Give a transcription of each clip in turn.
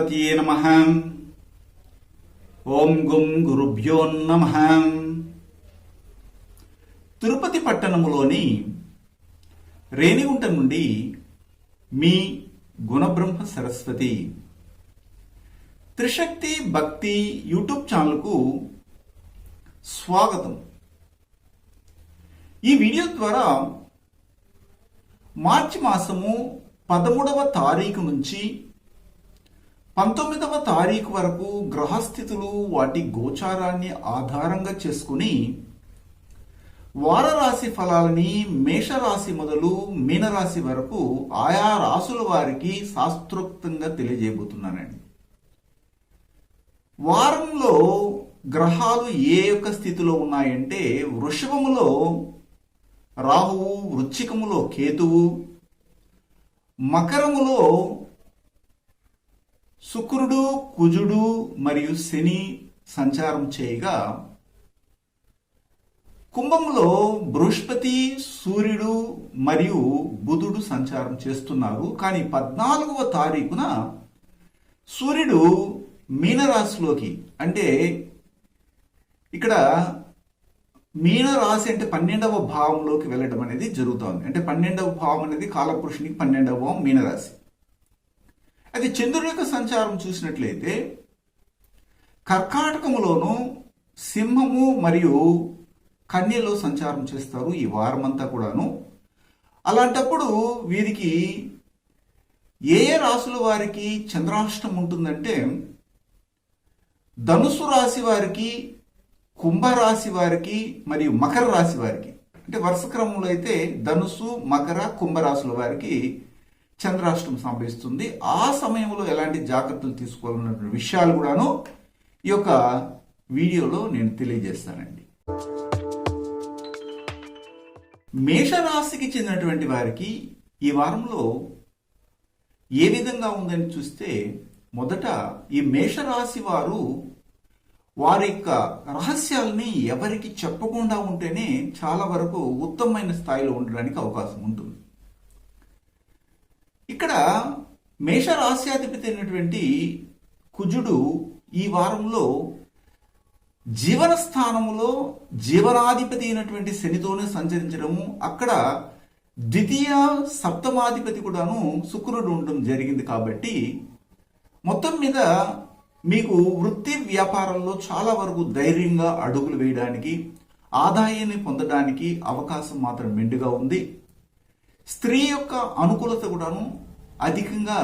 గణపతియే నమః. ఓం గుం గురుభ్యో నమః. తిరుపతి పట్టణములోని రేణిగుంట నుండి మీ గుణబ్రహ్మ సరస్వతి త్రిశక్తి భక్తి యూట్యూబ్ ఛానల్కు స్వాగతం. ఈ వీడియో ద్వారా మార్చి మాసము 13వ తారీఖు నుంచి 19వ తారీఖు వరకు గ్రహస్థితులు వాటి గోచారాన్ని ఆధారంగా చేసుకుని వారరాశి ఫలాలని మేషరాశి మొదలు మీనరాశి వరకు ఆయా రాసుల వారికి శాస్త్రోక్తంగా తెలియజేయబోతున్నానండి. వారంలో గ్రహాలు ఏ యొక్క స్థితిలో ఉన్నాయంటే వృషభములో రాహువు, వృశ్చికములో కేతువు, మకరములో శుక్రుడు, కుజుడు మరియు శని సంచారం చేయగా, కుంభములో బృహస్పతి, సూర్యుడు మరియు బుధుడు సంచారం చేస్తున్నారు. కానీ 14వ తారీఖున సూర్యుడు మీనరాశిలోకి, అంటే ఇక్కడ మీనరాశి అంటే 12వ భావంలోకి వెళ్ళడం అనేది జరుగుతోంది. అంటే 12వ భావం అనేది కాలపురుషునికి 12వ భావం మీనరాశి. అది చంద్రుడి యొక్క సంచారం చూసినట్లయితే కర్కాటకములోను సింహము మరియు కన్యలో సంచారం చేస్తారు ఈ వారమంతా కూడాను. అలాంటప్పుడు వీరికి ఏ ఏ రాశుల వారికి చంద్రాష్టం ఉంటుందంటే ధనుసు రాశి వారికి, కుంభరాశి వారికి మరియు మకర రాశి వారికి, అంటే వరుస క్రమంలో అయితే ధనుసు, మకర, కుంభరాశుల వారికి చంద్రాష్టం సంభవిస్తుంది. ఆ సమయంలో ఎలాంటి జాగ్రత్తలు తీసుకోవాలన్న విషయాలు కూడాను ఈ యొక్క వీడియోలో నేను తెలియజేస్తానండి. మేషరాశికి చెందినటువంటి వారికి ఈ వారంలో ఏ విధంగా ఉందని చూస్తే, మొదట ఈ మేషరాశి వారు వారి యొక్క రహస్యాలని ఎవరికి చెప్పకుండా ఉంటేనే చాలా వరకు ఉత్తమమైన స్థాయిలో ఉండడానికి అవకాశం ఉంటుంది. ఇక్కడ మేషరాశ్యాధిపతి అయినటువంటి కుజుడు ఈ వారంలో జీవన స్థానములో జీవనాధిపతి అయినటువంటి శనితోనే సంచరించడము, అక్కడ ద్వితీయ సప్తమాధిపతి కూడాను శుక్రుడు ఉండడం జరిగింది. కాబట్టి మొత్తం మీద మీకు వృత్తి వ్యాపారంలో చాలా వరకు ధైర్యంగా అడుగులు వేయడానికి, ఆదాయాన్ని పొందడానికి అవకాశం మాత్రం మెండుగా ఉంది. స్త్రీ యొక్క అనుకూలత కూడాను అధికంగా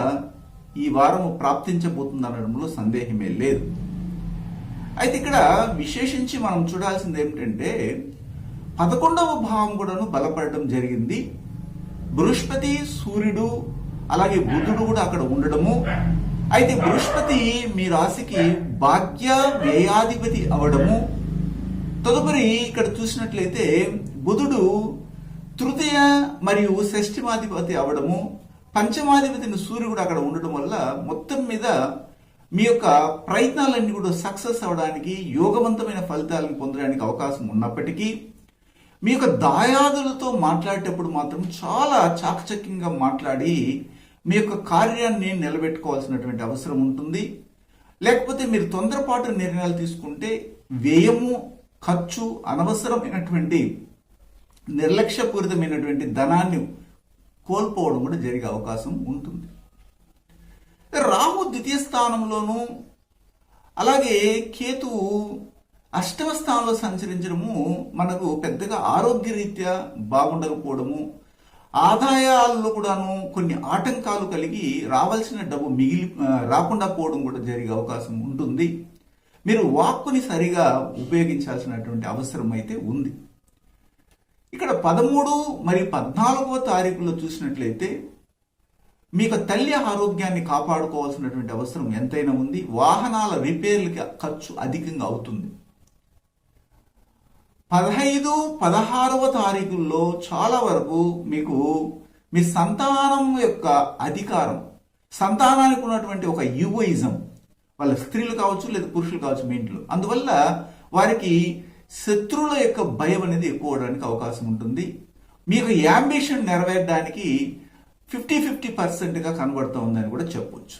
ఈ వారం ప్రాప్తించబోతుంది అనడంలో సందేహమే లేదు. అయితే ఇక్కడ విశేషించి మనం చూడాల్సింది ఏమిటంటే 11వ భావం కూడాను బలపడడం జరిగింది. బృహస్పతి, సూర్యుడు అలాగే బుధుడు కూడా అక్కడ ఉండడము. అయితే బృహస్పతి మీ రాశికి భాగ్య వ్యయాధిపతి అవడము, తదుపరి ఇక్కడ చూసినట్లయితే బుధుడు తృతీయ మరియు షష్ఠమాధిపతి అవడము, పంచమాధిపతిని సూర్యుడు అక్కడ ఉండడం వల్ల మొత్తం మీద మీ యొక్క ప్రయత్నాలన్నీ కూడా సక్సెస్ అవడానికి, యోగవంతమైన ఫలితాలను పొందడానికి అవకాశం ఉన్నప్పటికీ మీ యొక్క దాయాదులతో మాట్లాడేటప్పుడు మాత్రం చాలా చాకచక్యంగా మాట్లాడి మీ యొక్క కార్యాన్ని నిలబెట్టుకోవాల్సినటువంటి అవసరం ఉంటుంది. లేకపోతే మీరు తొందరపాటు నిర్ణయాలు తీసుకుంటే వ్యయము, ఖర్చు, అనవసరమైనటువంటి నిర్లక్ష్యపూరితమైనటువంటి ధనాన్ని కోల్పోవడం కూడా జరిగే అవకాశం ఉంటుంది. రాహు ద్వితీయ స్థానంలోను అలాగే కేతువు 8వ స్థానంలో సంచరించడము మనకు పెద్దగా ఆరోగ్యరీత్యా బాగుండకపోవడము, ఆదాయాల్లో కూడాను కొన్ని ఆటంకాలు కలిగి రావాల్సిన డబ్బు రాకుండా పోవడం కూడా జరిగే అవకాశం ఉంటుంది. మీరు వాక్కుని సరిగా ఉపయోగించాల్సినటువంటి అవసరం అయితే ఉంది. ఇక్కడ 13 మరియు 14వ తారీఖులో చూసినట్లయితే మీకు తల్లి ఆరోగ్యాన్ని కాపాడుకోవాల్సినటువంటి అవసరం ఎంతైనా ఉంది. వాహనాల రిపేర్లకి ఖర్చు అధికంగా అవుతుంది. 15, 16వ తారీఖుల్లో చాలా వరకు మీకు మీ సంతానం యొక్క అధికారం, సంతానానికి ఉన్నటువంటి ఒక యువయిజం, వాళ్ళ స్త్రీలు కావచ్చు లేదా పురుషులు కావచ్చు మీ ఇంట్లో, అందువల్ల వారికి శత్రువుల యొక్క భయం అనేది ఎక్కువ అవడానికి అవకాశం ఉంటుంది. మీకు యాంబిషన్ నెరవేరడానికి 50-50% కనబడుతూ ఉందని కూడా చెప్పొచ్చు.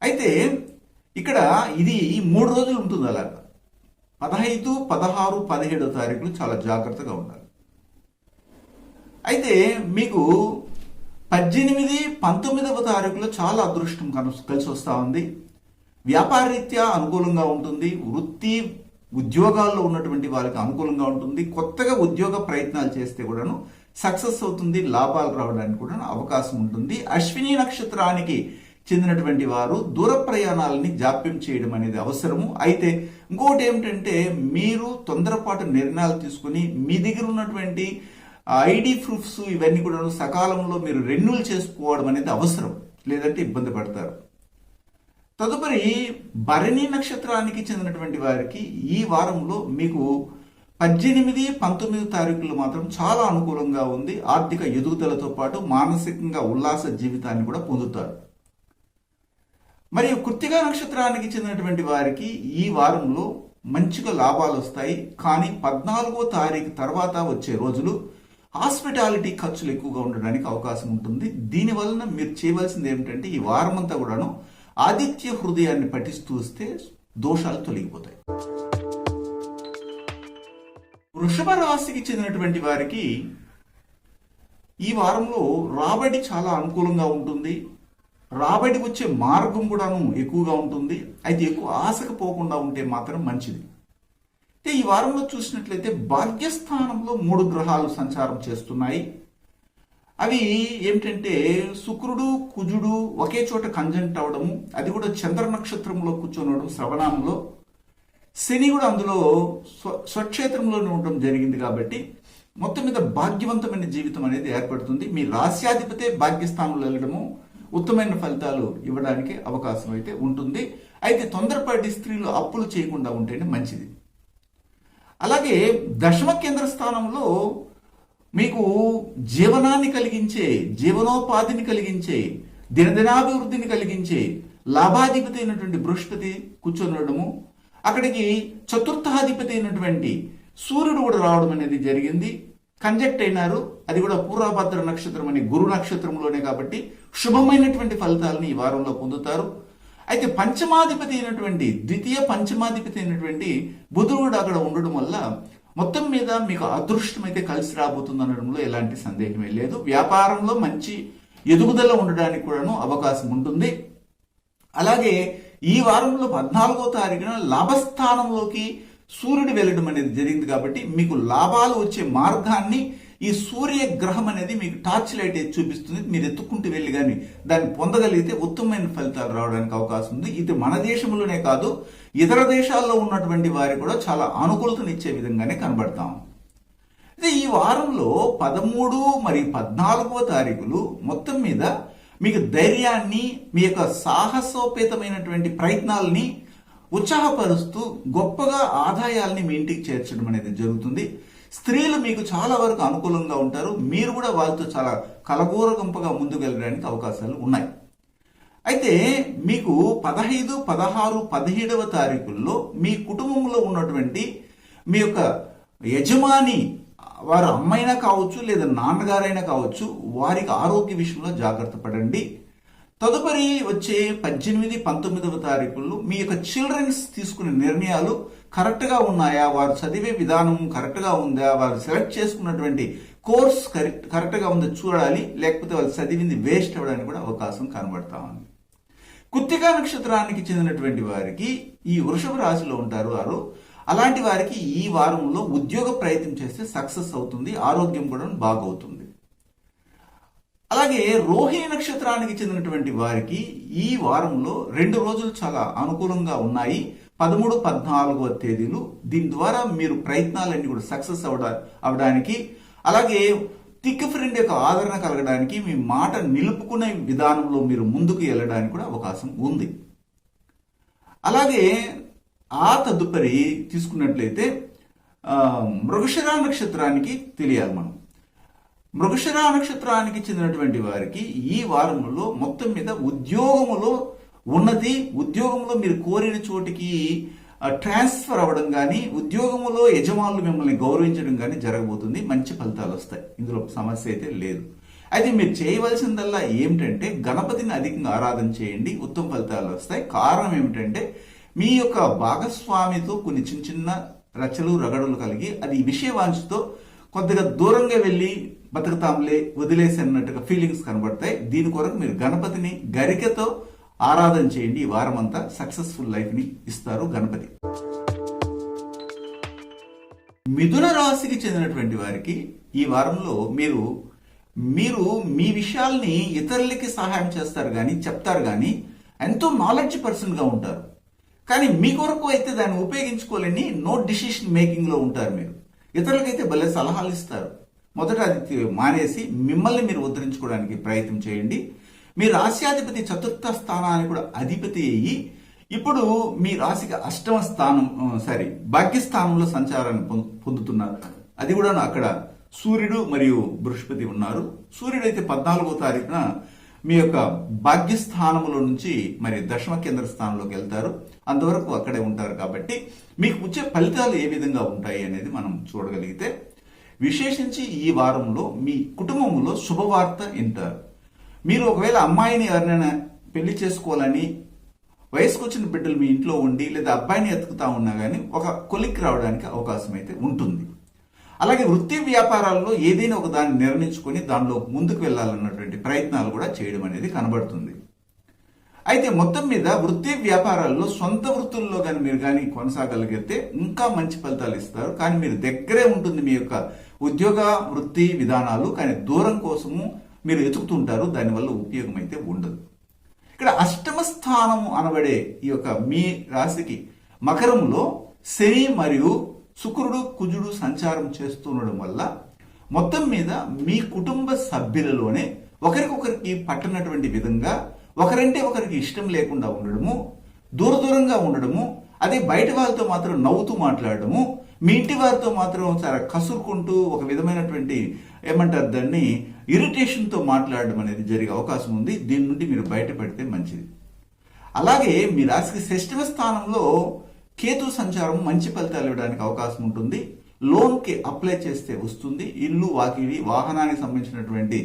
అయితే ఇక్కడ ఇది 3 రోజులు ఉంటుంది. అలా 15, 16, 17 తారీఖులు చాలా జాగ్రత్తగా ఉండాలి. అయితే మీకు 18, 19వ తారీఖులో చాలా అదృష్టం కలిసి వస్తూ ఉంది. వ్యాపార రీత్యా అనుకూలంగా ఉంటుంది. వృత్తి ఉద్యోగాల్లో ఉన్నటువంటి వాళ్ళకి అనుకూలంగా ఉంటుంది. కొత్తగా ఉద్యోగ ప్రయత్నాలు చేస్తే కూడాను సక్సెస్ అవుతుంది. లాభాలు రావడానికి కూడా అవకాశం ఉంటుంది. అశ్విని నక్షత్రానికి చెందినటువంటి వారు దూర ప్రయాణాలని జాప్యం చేయడం అనేది అవసరము. అయితే ఇంకోటి ఏమిటంటే మీరు తొందరపాటు నిర్ణయాలు తీసుకుని మీ దగ్గర ఉన్నటువంటి ఐడి ప్రూఫ్స్ ఇవన్నీ కూడా సకాలంలో మీరు రెన్యూల్ చేసుకోవడం అనేది అవసరం, లేదంటే ఇబ్బంది పడతారు. తదుపరి భరణి నక్షత్రానికి చెందినటువంటి వారికి ఈ వారంలో మీకు 18, 19 తారీఖులు మాత్రం చాలా అనుకూలంగా ఉంది. ఆర్థిక ఎదుగుదలతో పాటు మానసికంగా ఉల్లాస జీవితాన్ని కూడా పొందుతారు. మరియు కృత్తిక నక్షత్రానికి చెందినటువంటి వారికి ఈ వారంలో మంచిగా లాభాలు వస్తాయి. కానీ 14వ తారీఖు తర్వాత వచ్చే రోజులు హాస్పిటాలిటీ ఖర్చులు ఎక్కువగా ఉండడానికి అవకాశం ఉంటుంది. దీనివలన మీరు చేయవలసింది ఏమిటంటే ఈ వారం అంతా కూడాను ఆదిత్య హృదయాన్ని పఠిస్తూ వస్తే దోషాలు తొలగిపోతాయి. వృషభ రాశికి చెందినటువంటి వారికి ఈ వారంలో రాబడి చాలా అనుకూలంగా ఉంటుంది. రాబడి వచ్చే మార్గం కూడాను ఎక్కువగా ఉంటుంది. అయితే ఎక్కువ ఆశకు పోకుండా ఉంటే మాత్రం మంచిది. ఈ వారంలో చూసినట్లయితే భాగ్యస్థానంలో 3 గ్రహాలు సంచారం చేస్తున్నాయి. అవి ఏమిటంటే శుక్రుడు, కుజుడు ఒకే చోట కంజంక్ట్ అవడము, అది కూడా చంద్ర నక్షత్రంలో కూర్చొనడం శ్రవణంలో. శని కూడా అందులో స్వక్షేత్రంలోనే ఉండడం జరిగింది. కాబట్టి మొత్తం మీద భాగ్యవంతమైన జీవితం అనేది ఏర్పడుతుంది. మీ రాశ్యాధిపతే భాగ్యస్థానంలో వెళ్ళడము ఉత్తమమైన ఫలితాలు ఇవ్వడానికి అవకాశం అయితే ఉంటుంది. అయితే తొందరపాటి స్త్రీలు అప్పులు చేయకుండా ఉంటేనే మంచిది. అలాగే దశమ కేంద్ర స్థానంలో మీకు జీవనాన్ని కలిగించే, జీవనోపాధిని కలిగించే, దినదినాభివృద్ధిని కలిగించే లాభాధిపతి అయినటువంటి బృహస్పతి కూర్చొనడము, అక్కడికి చతుర్థాధిపతి అయినటువంటి సూర్యుడు కూడా రావడం అనేది జరిగింది. కంజెక్ట్ అయినారు. అది కూడా పూర్వభద్ర నక్షత్రం అని గురు నక్షత్రంలోనే. కాబట్టి శుభమైనటువంటి ఫలితాలను ఈ వారంలో పొందుతారు. అయితే పంచమాధిపతి అయినటువంటి ద్వితీయ పంచమాధిపతి అయినటువంటి బుధుడు అక్కడ ఉండడం వల్ల మొత్తం మీద మీకు అదృష్టం అయితే కలిసి రాబోతుంది అనడంలో ఎలాంటి సందేహమే లేదు. వ్యాపారంలో మంచి ఎదుగుదల ఉండడానికి కూడాను అవకాశం ఉంటుంది. అలాగే ఈ వారంలో 14వ తారీఖున లాభస్థానంలోకి సూర్యుడు వెళ్ళడం అనేది జరిగింది. కాబట్టి మీకు లాభాలు వచ్చే మార్గాన్ని ఈ సూర్య గ్రహం అనేది మీకు టార్చ్ లైట్ అయితే చూపిస్తుంది. మీరు ఎత్తుకుంటూ వెళ్ళి కానీ దాన్ని పొందగలిగితే ఉత్తమమైన ఫలితాలు రావడానికి అవకాశం ఉంది. ఇది మన దేశంలోనే కాదు, ఇతర దేశాల్లో ఉన్నటువంటి వారికి కూడా చాలా అనుకూలతనిచ్చే విధంగానే కనబడతాం. అయితే ఈ వారంలో 13 మరియు 14వ తారీఖులు మొత్తం మీద మీకు ధైర్యాన్ని, మీ యొక్క సాహసోపేతమైనటువంటి ప్రయత్నాలని ఉత్సాహపరుస్తూ గొప్పగా ఆదాయాల్ని మీ ఇంటికి చేర్చడం అనేది జరుగుతుంది. స్త్రీలు మీకు చాలా వరకు అనుకూలంగా ఉంటారు. మీరు కూడా వాళ్ళతో చాలా కలగూరగంపగా ముందుకు వెళ్ళడానికి అవకాశాలు ఉన్నాయి. అయితే మీకు 15, 16, 17వ తారీఖుల్లో మీ కుటుంబంలో ఉన్నటువంటి మీ యొక్క యజమాని, వారు అమ్మైనా కావచ్చు లేదా నాన్నగారైనా కావచ్చు, వారికి ఆరోగ్య విషయంలో జాగ్రత్త పడండి. తదుపరి వచ్చే 18, 19వ తారీఖుల్లో మీ యొక్క చిల్డ్రన్స్ తీసుకునే నిర్ణయాలు కరెక్ట్గా ఉన్నాయా, వారు చదివే విధానం కరెక్ట్గా ఉందా, వారు సెలెక్ట్ చేసుకున్నటువంటి కోర్స్ కరెక్ట్గా ఉందో చూడాలి. లేకపోతే వాళ్ళు చదివింది వేస్ట్ అవ్వడానికి కూడా అవకాశం కనబడతా ఉంది. కృత్తికా నక్షత్రానికి చెందినటువంటి వారికి ఈ వృషభ రాశిలో ఉంటారు వారు. అలాంటి వారికి ఈ వారంలో ఉద్యోగ ప్రయత్నం చేస్తే సక్సెస్ అవుతుంది. ఆరోగ్యం కూడా బాగవుతుంది. అలాగే రోహిణి నక్షత్రానికి చెందినటువంటి వారికి ఈ వారంలో 2 రోజులు చాలా అనుకూలంగా ఉన్నాయి. 13, 14వ తేదీలు. దీని ద్వారా మీరు ప్రయత్నాలన్నీ కూడా సక్సెస్ అవడానికి, అలాగే థిక్ ఫ్రెండ్ యొక్క ఆదరణ కలగడానికి, మీ మాట నిలుపుకునే విధానంలో మీరు ముందుకు వెళ్ళడానికి కూడా అవకాశం ఉంది. అలాగే ఆ తదుపరి తీసుకున్నట్లయితే మృగశిర నక్షత్రానికి తెలియాలి మనం. మృగశిర నక్షత్రానికి చెందినటువంటి వారికి ఈ వారంలో మొత్తం మీద ఉద్యోగములో ఉన్నతి, ఉద్యోగంలో మీరు కోరిన చోటికి ట్రాన్స్ఫర్ అవ్వడం కానీ, ఉద్యోగంలో యజమానులు మిమ్మల్ని గౌరవించడం కానీ జరగబోతుంది. మంచి ఫలితాలు వస్తాయి. ఇందులో సమస్య అయితే లేదు. అయితే మీరు చేయవలసిందల్లా ఏమిటంటే గణపతిని అధికంగా ఆరాధన చేయండి, ఉత్తమ ఫలితాలు వస్తాయి. కారణం ఏమిటంటే మీ యొక్క భాగస్వామితో కొన్ని చిన్న చిన్న రచలు రగడులు కలిగి అది విషయవాంఛతో కొద్దిగా దూరంగా వెళ్ళి బతుకుతాంలే వదిలేసి అన్నట్టుగా ఫీలింగ్స్ కనబడతాయి. దీని కొరకు మీరు గణపతిని గరికతో ఆరాధన చేయండి. ఈ వారం అంతా సక్సెస్ఫుల్ లైఫ్ ని ఇస్తారు గణపతి. మిథున రాశికి చెందినటువంటి వారికి ఈ వారంలో మీరు మీ విషయాల్ని ఇతరులకి సహాయం చేస్తారు కానీ చెప్తారు కానీ ఎంతో నాలెడ్జ్ పర్సన్ గా ఉంటారు. కానీ మీ కొరకు అయితే దాన్ని ఉపయోగించుకోలేని నో డిసిషన్ మేకింగ్ లో ఉంటారు. మీరు ఇతరులకైతే భలే సలహాలు ఇస్తారు. మొదట అది మానేసి మిమ్మల్ని మీరు ఉద్ధరించుకోవడానికి ప్రయత్నం చేయండి. మీ రాశ్యాధిపతి చతుర్థ స్థానానికి కూడా అధిపతి అయ్యి ఇప్పుడు మీ రాశికి అష్టమ స్థానం భాగ్యస్థానంలో సంచారాన్ని పొందుతున్నారు. అది కూడా అక్కడ సూర్యుడు మరియు బృహస్పతి ఉన్నారు. సూర్యుడు అయితే 14వ తారీఖున మీ యొక్క భాగ్యస్థానంలో నుంచి మరి దశమ కేంద్ర స్థానంలోకి వెళ్తారు. అంతవరకు అక్కడే ఉంటారు. కాబట్టి మీకు వచ్చే ఫలితాలు ఏ విధంగా ఉంటాయి అనేది మనం చూడగలిగితే, విశేషించి ఈ వారంలో మీ కుటుంబంలో శుభవార్త వింటారు. మీరు ఒకవేళ అమ్మాయిని ఎవరినైనా పెళ్లి చేసుకోవాలని వయసుకొచ్చిన బిడ్డలు మీ ఇంట్లో ఉండి లేదా అబ్బాయిని ఎత్తుకుతా ఉన్నా కానీ ఒక కొలిక్కి రావడానికి అవకాశం అయితే ఉంటుంది. అలాగే వృత్తి వ్యాపారాల్లో ఏదైనా ఒక దాన్ని నిర్ణయించుకొని దానిలో ముందుకు వెళ్ళాలన్నటువంటి ప్రయత్నాలు కూడా చేయడం అనేది కనబడుతుంది. అయితే మొత్తం మీద వృత్తి వ్యాపారాల్లో సొంత వృత్తుల్లో కానీ మీరు కానీ కొనసాగలిగితే ఇంకా మంచి ఫలితాలు ఇస్తారు. కానీ మీరు దగ్గరే ఉంటుంది మీ యొక్క ఉద్యోగ వృత్తి విధానాలు, కానీ దూరం కోసము మీరు ఎతుకుతుంటారు. దానివల్ల ఉపయోగం అయితే ఉండదు. ఇక్కడ అష్టమ స్థానం అనబడే ఈ యొక్క మీ రాశికి మకరంలో శని మరియు శుక్రుడు కుజుడు సంచారం చేస్తుండడం వల్ల మొత్తం మీద మీ కుటుంబ సభ్యులలోనే ఒకరికొకరికి పట్టనటువంటి విధంగా ఒకరంటే ఒకరికి ఇష్టం లేకుండా ఉండడము, దూరంగా ఉండడము, అదే బయట వాళ్ళతో మాత్రం నవ్వుతూ మాట్లాడడము, మీ ఇంటి వారితో మాత్రం చాలా కసురుకుంటూ ఒక విధమైనటువంటి ఏమంటారు దాన్ని ఇరిటేషన్తో మాట్లాడడం అనేది జరిగే అవకాశం ఉంది. దీని నుండి మీరు బయటపడితే మంచిది. అలాగే మీ రాశికి షష్టమ స్థానంలో కేతు సంచారం మంచి ఫలితాలు ఇవ్వడానికి అవకాశం ఉంటుంది. లోన్కి అప్లై చేస్తే వస్తుంది. ఇల్లు వాకిలి వాహనానికి సంబంధించినటువంటి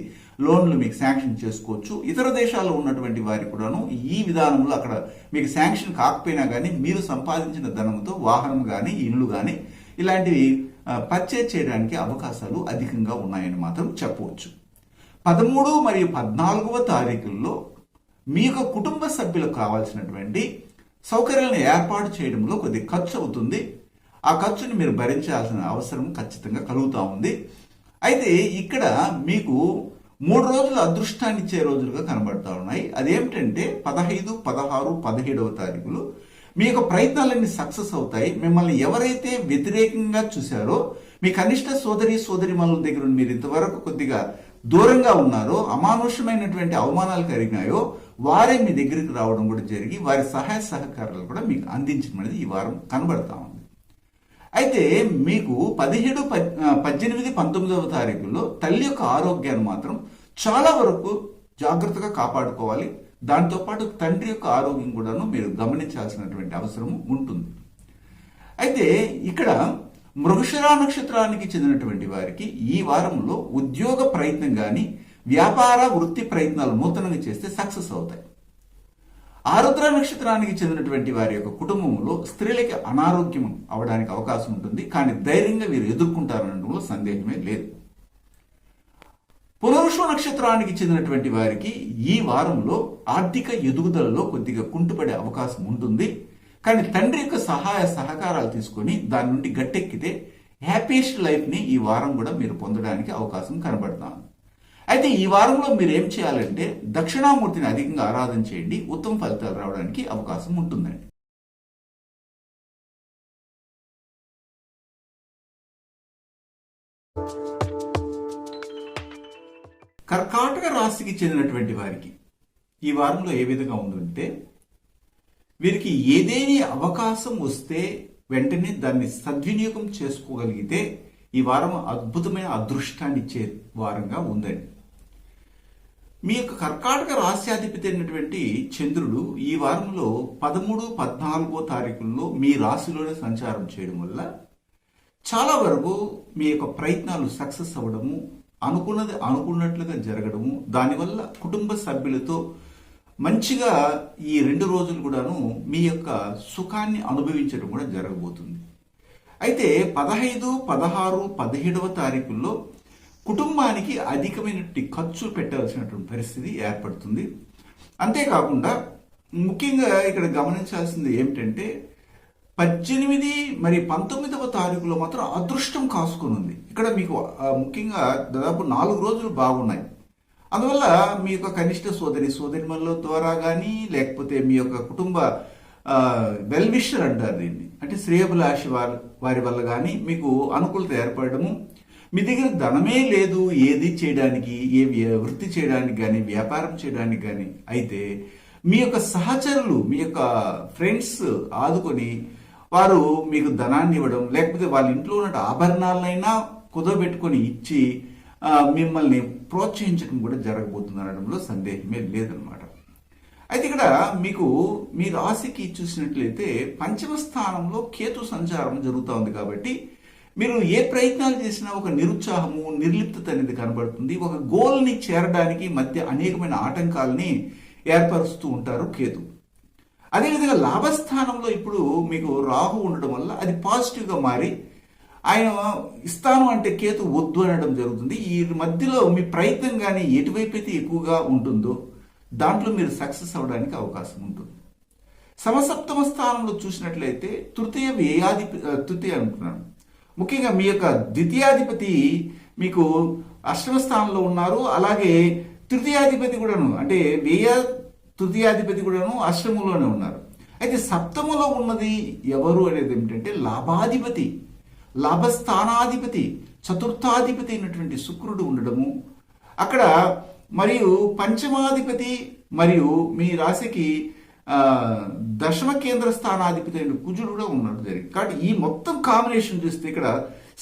లోన్లు మీకు శాంక్షన్ చేసుకోవచ్చు. ఇతర దేశాల్లో ఉన్నటువంటి వారికి కూడాను ఈ విధానంలో అక్కడ మీకు శాంక్షన్ కాకపోయినా కానీ మీరు సంపాదించిన ధనంతో వాహనం కానీ ఇల్లు కానీ ఇలాంటివి పర్చేజ్ చేయడానికి అవకాశాలు అధికంగా ఉన్నాయని మాత్రం చెప్పవచ్చు. 13 మరియు 14వ తారీఖుల్లో మీ యొక్క కుటుంబ సభ్యులకు కావాల్సినటువంటి సౌకర్యాలను ఏర్పాటు చేయడంలో కొద్ది ఖర్చు అవుతుంది. ఆ ఖర్చుని మీరు భరించాల్సిన అవసరం ఖచ్చితంగా కలుగుతూ ఉంది. అయితే ఇక్కడ మీకు 3 రోజులు అదృష్టాన్ని ఇచ్చే రోజులుగా కనబడతా ఉన్నాయి. అదేమిటంటే 15, 16, 17వ తారీఖులు మీ యొక్క ప్రయత్నాలన్నీ సక్సెస్ అవుతాయి. మిమ్మల్ని ఎవరైతే వ్యతిరేకంగా చూశారో, మీ కనిష్ట సోదరిమణుల దగ్గర మీరు ఇంతవరకు కొద్దిగా దూరంగా ఉన్నారో, అమానుషమైనటువంటి అవమానాలు కలిగినాయో వారే మీ దగ్గరికి రావడం కూడా జరిగి వారి సహాయ సహకారాలు కూడా మీకు అందించడం అనేది ఈ వారం కనబడతా ఉంది. అయితే మీకు 17, 18, 19వ తారీఖుల్లో తల్లి యొక్క ఆరోగ్యాన్ని మాత్రం చాలా వరకు జాగ్రత్తగా కాపాడుకోవాలి. దాంతోపాటు తండ్రి యొక్క ఆరోగ్యం కూడాను మీరు గమనించాల్సినటువంటి అవసరం ఉంటుంది. అయితే ఇక్కడ మృగశిర నక్షత్రానికి చెందినటువంటి వారికి ఈ వారంలో ఉద్యోగ ప్రయత్నం కానీ వ్యాపార వృత్తి ప్రయత్నాలు నూతనంగా చేస్తే సక్సెస్ అవుతాయి. ఆరుద్ర నక్షత్రానికి చెందినటువంటి వారి యొక్క కుటుంబంలో స్త్రీలకి అనారోగ్యం అవడానికి అవకాశం ఉంటుంది. కానీ ధైర్యంగా వీరు ఎదుర్కొంటారనడంలో సందేహమే లేదు. పునరుష నక్షత్రానికి చెందినటువంటి వారికి ఈ వారంలో ఆర్థిక ఎదుగుదలలో కొద్దిగా కుంటుపడే అవకాశం ఉంటుంది. కానీ తండ్రి యొక్క సహాయ సహకారాలు తీసుకొని దాని నుండి గట్టెక్కితే హ్యాపీయెస్ట్ లైఫ్ని ఈ వారం కూడా మీరు పొందడానికి అవకాశం కనబడతాను. అయితే ఈ వారంలో మీరు ఏం చేయాలంటే దక్షిణామూర్తిని అధికంగా ఆరాధన చేయండి. ఉత్తమ ఫలితాలు రావడానికి అవకాశం ఉంటుందండి. కర్కాటక రాశికి చెందినటువంటి వారికి ఈ వారంలో ఏ విధంగా ఉందంటే, వీరికి ఏదేని అవకాశం వస్తే వెంటనే దాన్ని సద్వినియోగం చేసుకోగలిగితే ఈ వారం అద్భుతమైన అదృష్టాన్ని ఇచ్చే వారంగా ఉందండి. మీ యొక్క కర్కాటక రాశ్యాధిపతి అయినటువంటి చంద్రుడు ఈ వారంలో 13, 14వ తారీఖుల్లో మీ రాశిలోనే సంచారం చేయడం వల్ల చాలా వరకు మీ యొక్క ప్రయత్నాలు సక్సెస్ అవ్వడము, అనుకున్నది అనుకున్నట్లుగా జరగడము, దానివల్ల కుటుంబ సభ్యులతో మంచిగా ఈ 2 రోజులు కూడాను మీ యొక్క సుఖాన్ని అనుభవించడం కూడా జరగబోతుంది. అయితే 15, 16, 17వ తారీఖుల్లో కుటుంబానికి అధికమైనటువంటి ఖర్చు పెట్టాల్సినటువంటి పరిస్థితి ఏర్పడుతుంది. అంతేకాకుండా ముఖ్యంగా ఇక్కడ గమనించాల్సింది ఏమిటంటే 18 మరి 19వ తారీఖులో మాత్రం అదృష్టం కాసుకొని ఉంది. ఇక్కడ మీకు ముఖ్యంగా దాదాపు 4 రోజులు బాగున్నాయి. అందువల్ల మీ యొక్క కనిష్ట సోదరిమణుల ద్వారా కానీ, లేకపోతే మీ యొక్క కుటుంబ వెల్విషర్ అంటారు దీన్ని, అంటే శ్రేయభిలాషి వారి వల్ల కానీ మీకు అనుకూలత ఏర్పడము. మీ దగ్గర ధనమే లేదు ఏది చేయడానికి, వృత్తి చేయడానికి కానీ, వ్యాపారం చేయడానికి కానీ, అయితే మీ యొక్క సహచరులు, మీ యొక్క ఫ్రెండ్స్ ఆదుకొని వారు మీకు ధనాన్ని ఇవ్వడం, లేకపోతే వాళ్ళ ఇంట్లో ఉన్న ఆభరణాలనైనా కుదవబెట్టుకొని ఇచ్చి మిమ్మల్ని ప్రోత్సహించడం కూడా జరగబోతుంది అనడంలో సందేహమే లేదనమాట. అయితే ఇక్కడ మీకు మీ రాశికి చూసినట్లయితే 5వ స్థానంలో కేతు సంచారం జరుగుతూ ఉంది కాబట్టి మీరు ఏ ప్రయత్నాలు చేసినా ఒక నిరుత్సాహము, నిర్లిప్తత అనేది కనబడుతుంది. ఒక గోల్ని చేరడానికి మధ్య అనేకమైన ఆటంకాలని ఏర్పరుస్తూ ఉంటారు కేతు. అదేవిధంగా లాభస్థానంలో ఇప్పుడు మీకు రాహు ఉండడం వల్ల అది పాజిటివ్గా మారి ఆయన ఇస్తాను అంటే కేతు వద్దు అనడం జరుగుతుంది. ఈ మధ్యలో మీ ప్రయత్నం కానీ ఎటువైపు అయితే ఎక్కువగా ఉంటుందో దాంట్లో మీరు సక్సెస్ అవ్వడానికి అవకాశం ఉంటుంది. సమసప్తమ స్థానంలో చూసినట్లయితే తృతీయ అంటున్నాను, ముఖ్యంగా మీ యొక్క ద్వితీయాధిపతి మీకు అష్టమ స్థానంలో ఉన్నారు. అలాగే తృతీయాధిపతి కూడాను, అంటే తృతీయాధిపతి కూడాను అష్టమంలోనే ఉన్నారు. అయితే సప్తములో ఉన్నది ఎవరు అనేది ఏమిటంటే లాభాధిపతి, లాభస్థానాధిపతి, చతుర్థాధిపతి అయినటువంటి శుక్రుడు ఉండడము అక్కడ, మరియు పంచమాధిపతి మరియు మీ రాశికి దశమ కేంద్ర స్థానాధిపతి అయిన కుజుడు కూడా ఉన్నట్టు జరిగింది. కాబట్టి ఈ మొత్తం కాంబినేషన్ చూస్తే ఇక్కడ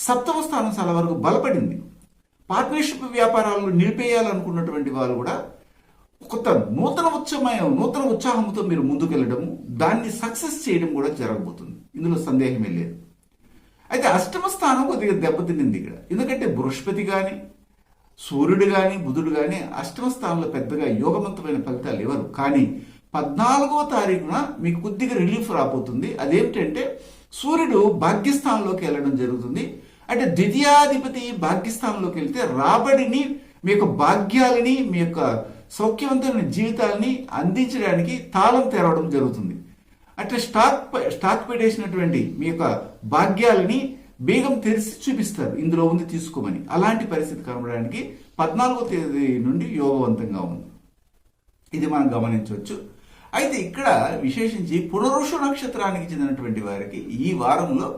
7వ స్థానం చాలా వరకు బలపడింది. పార్ట్నర్షిప్ వ్యాపారాలను నిలిపేయాలనుకున్నటువంటి వాళ్ళు కూడా కొత్త నూతన ఉత్సాహంతో మీరు ముందుకెళ్ళడము, దాన్ని సక్సెస్ చేయడం కూడా జరగబోతుంది. ఇందులో సందేహమే లేదు. అయితే అష్టమ స్థానం కొద్దిగా దెబ్బతినింది ఇక్కడ. ఎందుకంటే బృహస్పతి కానీ, సూర్యుడు కానీ, బుధుడు కానీ అష్టమ స్థానంలో పెద్దగా యోగవంతమైన ఫలితాలు ఇవ్వరు. కానీ 14వ తారీఖున మీకు కొద్దిగా రిలీఫ్ రాబోతుంది. అదేమిటంటే సూర్యుడు భాగ్యస్థానంలోకి వెళ్ళడం జరుగుతుంది. అంటే ద్వితీయాధిపతి భాగ్యస్థానంలోకి వెళ్తే రాబడిని, మీ యొక్క భాగ్యాలని, మీ యొక్క సౌఖ్యవంతమైన జీవితాలని అందించడానికి తాళం తెరవడం జరుగుతుంది. అంటే స్టాక్ పెట్టేసినటువంటి మీ యొక్క భాగ్యాలని బేగం తెరిచి చూపిస్తారు, ఇందులో ఉంది తీసుకోమని. అలాంటి పరిస్థితి కనబడడానికి 14వ తేదీ నుండి యోగవంతంగా ఉంది. ఇది మనం గమనించవచ్చు. అయితే ఇక్కడ విశేషించి పునరుష నక్షత్రానికి చెందినటువంటి వారికి ఈ వారంలో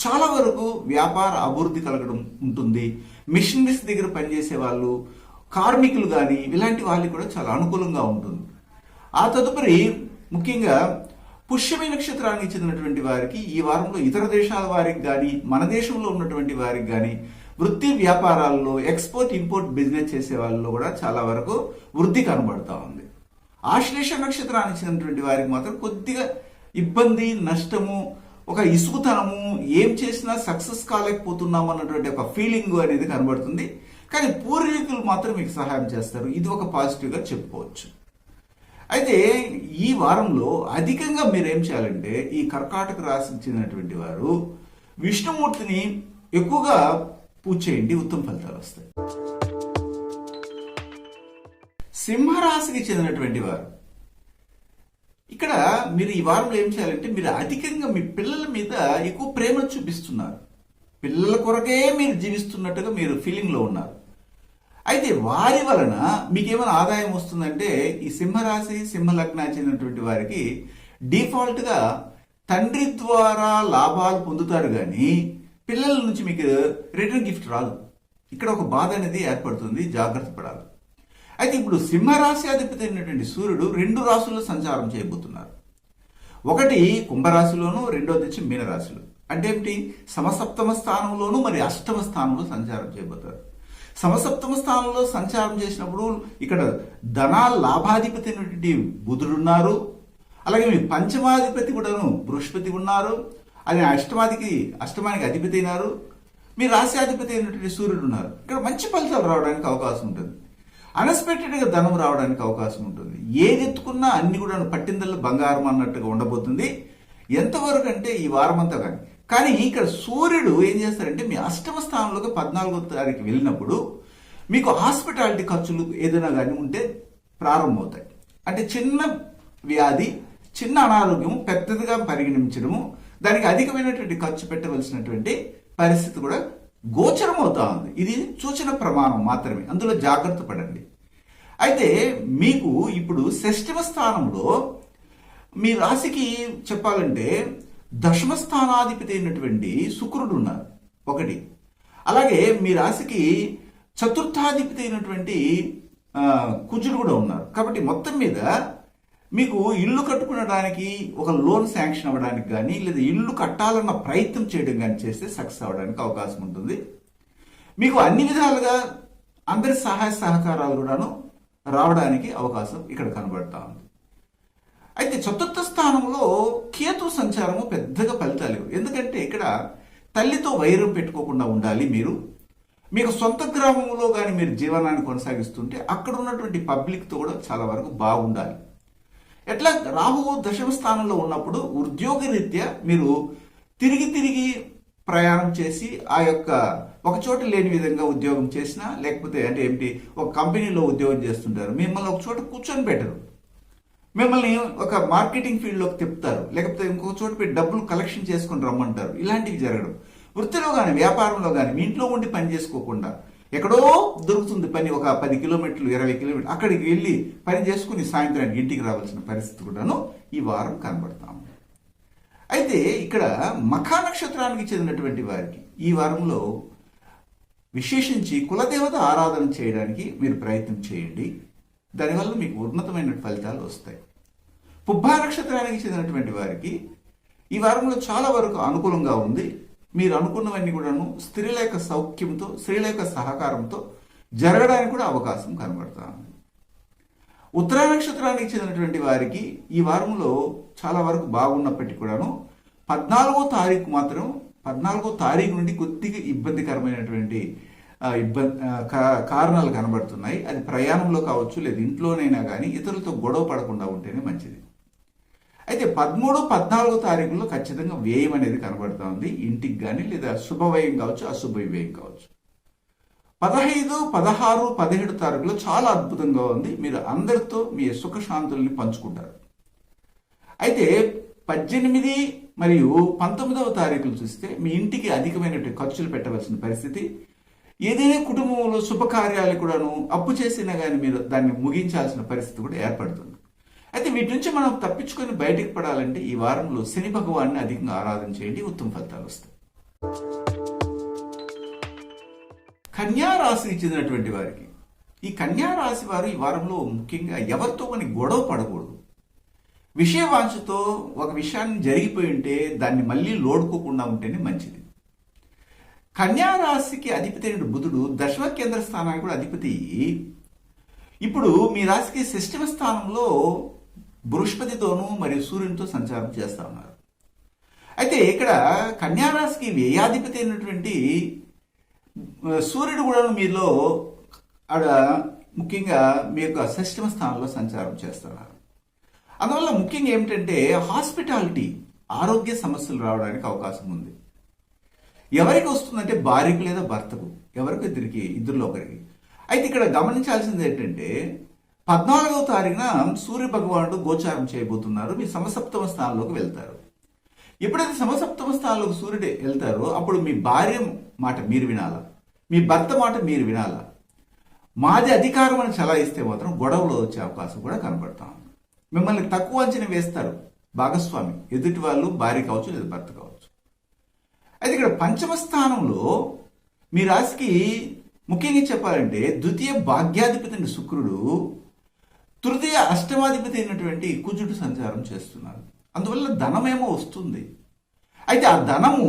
చాలా వరకు వ్యాపార అభివృద్ధి కలగడం ఉంటుంది. మిషనరీస్ దగ్గర పనిచేసే వాళ్ళు, కార్మికులు కానీ ఇలాంటి వాళ్ళకి కూడా చాలా అనుకూలంగా ఉంటుంది. ఆ తదుపరి ముఖ్యంగా పుష్యమి నక్షత్రానికి చెందినటువంటి వారికి ఈ వారంలో ఇతర దేశాల వారికి కానీ, మన దేశంలో ఉన్నటువంటి వారికి కానీ వృత్తి వ్యాపారాల్లో ఎక్స్పోర్ట్ ఇంపోర్ట్ బిజినెస్ చేసే వాళ్ళలో కూడా చాలా వరకు వృద్ధి కనబడతా ఉంది. ఆశ్లేష నక్షత్రానికి చెందినటువంటి వారికి మాత్రం కొద్దిగా ఇబ్బంది, నష్టము, ఒక ఇసుకుతనము, ఏం చేసినా సక్సెస్ కాలేకపోతున్నాం అన్నటువంటి ఒక ఫీలింగ్ అనేది కనబడుతుంది. కానీ పూర్వీకులు మాత్రం మీకు సహాయం చేస్తారు. ఇది ఒక పాజిటివ్గా చెప్పుకోవచ్చు. అయితే ఈ వారంలో అధికంగా మీరు ఏం చేయాలంటే ఈ కర్కాటక రాశికి చెందినటువంటి వారు విష్ణుమూర్తిని ఎక్కువగా పూజ చేయండి, ఉత్తమ ఫలితాలు వస్తాయి. సింహరాశికి చెందినటువంటి వారు ఇక్కడ మీరు ఈ వారంలో ఏం చేయాలంటే మీరు అధికంగా మీ పిల్లల మీద ఎక్కువ ప్రేమ చూపిస్తున్నారు. పిల్లల కొరకే మీరు జీవిస్తున్నట్టుగా మీరు ఫీలింగ్లో ఉన్నారు. అయితే వారి వలన మీకేమైనా ఆదాయం వస్తుందంటే ఈ సింహరాశి, సింహలగ్నానికి చెందినటువంటి వారికి డిఫాల్ట్గా తండ్రి ద్వారా లాభాలు పొందుతారు, కానీ పిల్లల నుంచి మీకు రిటర్న్ గిఫ్ట్ రాదు. ఇక్కడ ఒక బాధ అనేది ఏర్పడుతుంది, జాగ్రత్త పడాలి. అయితే ఇప్పుడు సింహరాశి అధిపతి అయినటువంటి సూర్యుడు 2 రాశుల్లో సంచారం చేయబోతున్నారు. ఒకటి కుంభరాశిలోను, రెండోది వచ్చి మీనరాశిలో. అంటే ఏమిటి, సమసప్తమ స్థానంలోను మరి అష్టమ స్థానంలో సంచారం చేయబోతారు. సమసప్తమ స్థానంలో సంచారం చేసినప్పుడు ఇక్కడ ధనాల లాభాధిపతి అయినటువంటి బుధుడు ఉన్నారు. అలాగే మీ పంచమాధిపతి కూడాను బృహస్పతి ఉన్నారు. అది అష్టమానికి అధిపతి అయినారు. మీ రాశ్యాధిపతి అయినటువంటి సూర్యుడు ఉన్నారు. ఇక్కడ మంచి ఫలితాలు రావడానికి అవకాశం ఉంటుంది. అన్ఎక్స్పెక్టెడ్గా ధనం రావడానికి అవకాశం ఉంటుంది. ఏది ఎత్తుకున్నా అన్ని కూడా పట్టిందల్లో బంగారం అన్నట్టుగా ఉండబోతుంది. ఎంతవరకు అంటే ఈ వారం అంతా కానీ ఇక్కడ సూర్యుడు ఏం చేస్తారంటే మీ అష్టమ స్థానంలోకి 14వ తారీఖు వెళ్ళినప్పుడు మీకు హాస్పిటాలిటీ ఖర్చులు ఏదైనా కానీ ఉంటే ప్రారంభమవుతాయి. అంటే చిన్న వ్యాధి, చిన్న అనారోగ్యం పెద్దదిగా పరిగణించడము, దానికి అధికమైనటువంటి ఖర్చు పెట్టవలసినటువంటి పరిస్థితి కూడా గోచరం అవుతా ఉంది. ఇది సూచన ప్రమాణం మాత్రమే, అందులో జాగ్రత్త పడండి. అయితే మీకు ఇప్పుడు షష్ఠమ స్థానంలో మీ రాశికి చెప్పాలంటే దశమ స్థానాధిపతి అయినటువంటి శుక్రుడు ఉన్నారు ఒకటి. అలాగే మీ రాశికి చతుర్థాధిపతి అయినటువంటి కుజుడు కూడా ఉన్నారు. కాబట్టి మొత్తం మీద మీకు ఇల్లు కట్టుకునడానికి ఒక లోన్ శాంక్షన్ అవ్వడానికి కానీ లేదా ఇల్లు కట్టాలన్న ప్రయత్నం చేయడం కానీ చేస్తే సక్సెస్ అవ్వడానికి అవకాశం ఉంటుంది. మీకు అన్ని విధాలుగా అందరి సహాయ సహకారాలు కూడాను రావడానికి అవకాశం ఇక్కడ కనబడతా ఉంది. అయితే చతుర్థ స్థానంలో కేతు సంచారము పెద్దగా ఫలితాలు. ఎందుకంటే ఇక్కడ తల్లితో వైరం పెట్టుకోకుండా ఉండాలి. మీకు సొంత గ్రామంలో కానీ మీరు జీవనాన్ని కొనసాగిస్తుంటే అక్కడ ఉన్నటువంటి పబ్లిక్తో కూడా చాలా వరకు బాగుండాలి. ఎట్లా రాహువు దశమ స్థానంలో ఉన్నప్పుడు ఉద్యోగ రీత్యా మీరు తిరిగి ప్రయాణం చేసి ఆ యొక్క ఒక చోట లేని విధంగా ఉద్యోగం చేసినా, లేకపోతే అంటే ఏమిటి ఒక కంపెనీలో ఉద్యోగం చేస్తుంటారు, మిమ్మల్ని ఒక చోట కూర్చొని పెట్టరు, మిమ్మల్ని ఒక మార్కెటింగ్ ఫీల్డ్లోకి తిప్పుతారు, లేకపోతే ఇంకొక చోట పెట్టి డబ్బులు కలెక్షన్ చేసుకొని రమ్మంటారు. ఇలాంటివి జరగడం. వృత్తిలో కానీ వ్యాపారంలో కానీ మీ ఇంట్లో ఉండి పని చేసుకోకుండా ఎక్కడో దొరుకుతుంది పని, ఒక 10 కిలోమీటర్లు 20 కిలోమీటర్లు అక్కడికి వెళ్ళి పని చేసుకుని సాయంత్రానికి ఇంటికి రావాల్సిన పరిస్థితి కూడాను ఈ వారం కనబడతాము. అయితే ఇక్కడ మఖా నక్షత్రానికి చెందినటువంటి వారికి ఈ వారంలో విశేషించి కులదేవత ఆరాధన చేయడానికి మీరు ప్రయత్నం చేయండి. దానివల్ల మీకు ఉన్నతమైన ఫలితాలు వస్తాయి. పుబ్బా నక్షత్రానికి చెందినటువంటి వారికి ఈ వారంలో చాలా వరకు అనుకూలంగా ఉంది. మీరు అనుకున్నవన్నీ కూడాను స్త్రీల యొక్క సౌఖ్యంతో, స్త్రీల యొక్క సహకారంతో జరగడానికి కూడా అవకాశం కనబడతా ఉంది. ఉత్తరా నక్షత్రానికి చెందినటువంటి వారికి ఈ వారంలో చాలా వరకు బాగున్నప్పటికీ కూడాను 14వ తారీఖు నుండి కొద్దిగా ఇబ్బందికరమైనటువంటి కారణాలు కనబడుతున్నాయి. అది ప్రయాణంలో కావచ్చు, లేదా ఇంట్లోనైనా కానీ ఇతరులతో గొడవ పడకుండా ఉంటేనే మంచిది. అయితే 13, 14వ తారీఖుల్లో ఖచ్చితంగా వ్యయం అనేది కనబడుతూ ఉంది. ఇంటికి కానీ లేదా శుభవ్యయం కావచ్చు, అశుభ వ్యయం కావచ్చు. 15, 16, 17 తారీఖులో చాలా అద్భుతంగా ఉంది. మీరు అందరితో మీ సుఖశాంతుల్ని పంచుకుంటారు. అయితే 18 మరియు 19వ తారీఖులు చూస్తే మీ ఇంటికి అధికమైనటువంటి ఖర్చులు పెట్టవలసిన పరిస్థితి. ఏదైనా కుటుంబంలో శుభకార్యాలు కూడాను అప్పు చేసినా కానీ మీరు దాన్ని ముగించాల్సిన పరిస్థితి కూడా ఏర్పడుతుంది. అయితే వీటి నుంచి మనం తప్పించుకొని బయటకు పడాలంటే ఈ వారంలో శని భగవాన్ని అధికంగా ఆరాధన చేయండి, ఉత్తమ ఫలితాలు వస్తాయి. కన్యా రాశికి చెందినటువంటి వారికి ఈ కన్యా రాశి వారు ఈ వారంలో ముఖ్యంగా ఎవరితో అని గొడవ పడకూడదు. విషయవాంఛతో ఒక విషయాన్ని జరిగిపోయి ఉంటే దాన్ని మళ్ళీ లోడుకోకుండా ఉంటేనే మంచిది. కన్యా రాశికి అధిపతి అయిన బుధుడు దశమ కేంద్ర స్థానానికి కూడా అధిపతి. ఇప్పుడు మీ రాశికి షష్ఠమ స్థానంలో బృహస్పతితోనూ మరియు సూర్యునితో సంచారం చేస్తా ఉన్నారు. అయితే ఇక్కడ కన్యా రాశికి వ్యయాధిపతి అయినటువంటి సూర్యుడు కూడా మీలో ముఖ్యంగా మీ యొక్క షష్ఠమ స్థానంలో సంచారం చేస్తున్నారు. అందువల్ల ముఖ్యంగా ఏమిటంటే హాస్పిటాలిటీ, ఆరోగ్య సమస్యలు రావడానికి అవకాశం ఉంది. ఎవరికి వస్తుందంటే భార్యకు లేదా భర్తకు, ఎవరికి ఇద్దరిలో ఒకరికి. అయితే ఇక్కడ గమనించాల్సింది ఏంటంటే 14వ తారీఖున సూర్య భగవానుడు గోచారం చేయబోతున్నారు. మీ సమసప్తమ స్థానంలోకి వెళ్తారు. ఎప్పుడైతే సమసప్తమ స్థానంలోకి సూర్యుడు వెళ్తారో అప్పుడు మీ భార్య మాట మీరు వినాలా, మీ భర్త మాట మీరు వినాలా. మాది అధికారం అని చలాయిస్తే మాత్రం గొడవలు వచ్చే అవకాశం కూడా కనబడతాం. మిమ్మల్ని తక్కువ అంచనా వేస్తారు భాగస్వామి, ఎదుటి వాళ్ళు భార్య కావచ్చు లేదా భర్త కావచ్చు. అయితే ఇక్కడ పంచమ స్థానంలో మీ రాశికి ముఖ్యంగా చెప్పాలంటే ద్వితీయ భాగ్యాధిపతి అయిన శుక్రుడు, తృతీయ అష్టమాధిపతి అయినటువంటి కుజుడు సంచారం చేస్తున్నారు. అందువల్ల ధనమేమో వస్తుంది. అయితే ఆ ధనము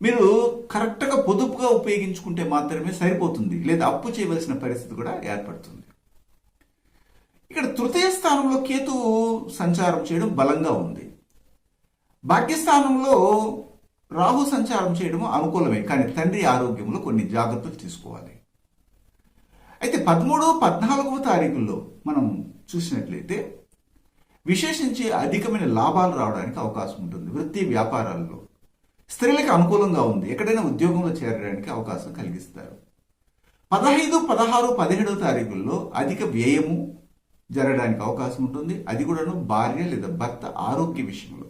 మీరు కరెక్ట్గా పొదుపుగా ఉపయోగించుకుంటే మాత్రమే సరిపోతుంది, లేదా అప్పు చేయవలసిన పరిస్థితి కూడా ఏర్పడుతుంది. ఇక్కడ తృతీయ స్థానంలో కేతు సంచారం చేయడం బలంగా ఉంది. భాగ్యస్థానంలో రాహు సంచారం చేయడం అనుకూలమే, కానీ తండ్రి ఆరోగ్యంలో కొన్ని జాగ్రత్తలు తీసుకోవాలి. అయితే 13, 14వ తారీఖుల్లో మనం చూసినట్లయితే విశేషించి అధికమైన లాభాలు రావడానికి అవకాశం ఉంటుంది. వృత్తి వ్యాపారాల్లో స్త్రీలకు అనుకూలంగా ఉంది, ఎక్కడైనా ఉద్యోగంలో చేరడానికి అవకాశం కలిగిస్తారు. 15, 16, 17వ తారీఖుల్లో అధిక వ్యయము జరగడానికి అవకాశం ఉంటుంది. అది కూడాను భార్య లేదా భర్త ఆరోగ్య విషయంలో.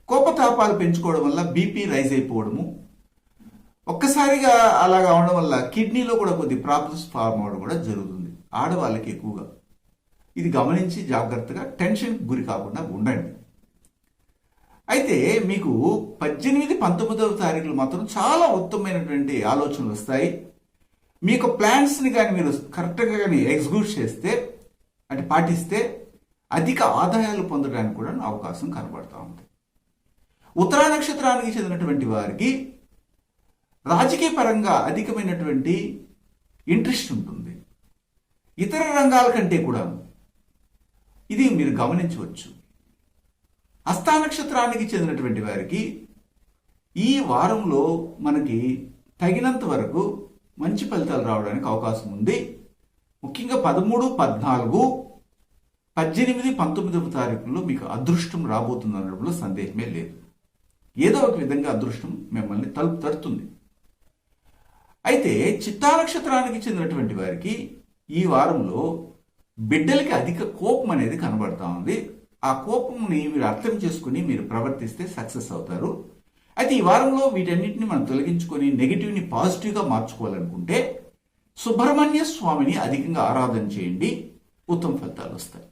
కోపతాపాలు పెంచుకోవడం వల్ల బీపీ రైజ్ అయిపోవడము, ఒక్కసారిగా అలాగా అవడం వల్ల కిడ్నీలో కూడా కొద్ది ప్రాబ్లమ్స్ ఫార్మ్ అవ్వడం కూడా జరుగుతుంది ఆడవాళ్ళకి ఎక్కువగా. ఇది గమనించి జాగ్రత్తగా టెన్షన్ గురి కాకుండా ఉండండి. అయితే మీకు 18, 19వ తారీఖులు మాత్రం చాలా ఉత్తమమైనటువంటి ఆలోచనలు వస్తాయి. మీ యొక్క ప్లాన్స్ని కానీ మీరు కరెక్ట్గా కానీ ఎగ్జిక్యూట్ చేస్తే, అంటే పాటిస్తే, అధిక ఆదాయాలు పొందడానికి కూడా అవకాశం కనబడుతూ ఉంది. ఉత్తరా నక్షత్రానికి చెందినటువంటి వారికి రాజకీయ పరంగా అధికమైనటువంటి ఇంట్రెస్ట్ ఉంటుంది, ఇతర రంగాల కంటే కూడా. ఇది మీరు గమనించవచ్చు. హస్తా నక్షత్రానికి చెందినటువంటి వారికి ఈ వారంలో మనకి తగినంత వరకు మంచి ఫలితాలు రావడానికి అవకాశం ఉంది. ముఖ్యంగా 13, 14, 18, 19వ తారీఖుల్లో మీకు అదృష్టం రాబోతుంది అనడంలో సందేహమే లేదు. ఏదో ఒక విధంగా అదృష్టం మిమ్మల్ని తలుపు తడుతుంది. అయితే చిత్తా నక్షత్రానికి చెందినటువంటి వారికి ఈ వారంలో బిడ్డలకి అధిక కోపం అనేది కనబడతా ఉంది. ఆ కోపంని మీరు అర్థం చేసుకుని మీరు ప్రవర్తిస్తే సక్సెస్ అవుతారు. అయితే ఈ వారంలో వీటన్నిటిని మనం తొలగించుకొని నెగిటివ్ని పాజిటివ్గా మార్చుకోవాలనుకుంటే సుబ్రహ్మణ్య స్వామిని అధికంగా ఆరాధన చేయండి, ఉత్తమ ఫలితాలు వస్తాయి.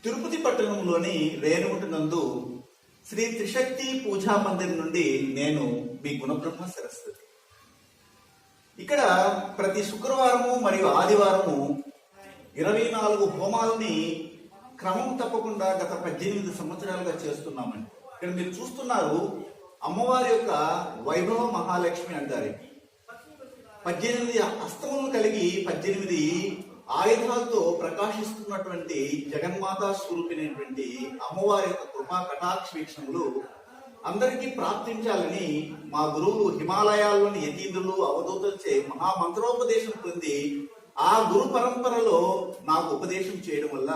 తిరుపతి పట్టణంలోని రేణుగుంట నందు శ్రీ త్రిశక్తి పూజా మందిర్ నుండి నేను మీ గుణబ్రహ్మ సరస్వతి. ఇక్కడ ప్రతి శుక్రవారము మరియు ఆదివారము 24 హోమాలని క్రమం తప్పకుండా గత 18 సంవత్సరాలుగా చేస్తున్నామండి. ఇక్కడ మీరు చూస్తున్నారు, అమ్మవారి యొక్క వైభవ మహాలక్ష్మి అంటారు. 18 హస్తములను కలిగి 18 ఆయుధాలతో ప్రకాశిస్తున్నటువంటి జగన్మాతా స్వరూపినటువంటి అమ్మవారి యొక్క కృపా కటాక్ష వీక్షణములు అందరికీ ప్రాప్తించాలని మా గురువులు హిమాలయాల్లోని యతీంద్రులు అవధూతలచే మహామంత్రోపదేశం పొంది ఆ గురు పరంపరలో నాకు ఉపదేశం చేయడం వల్ల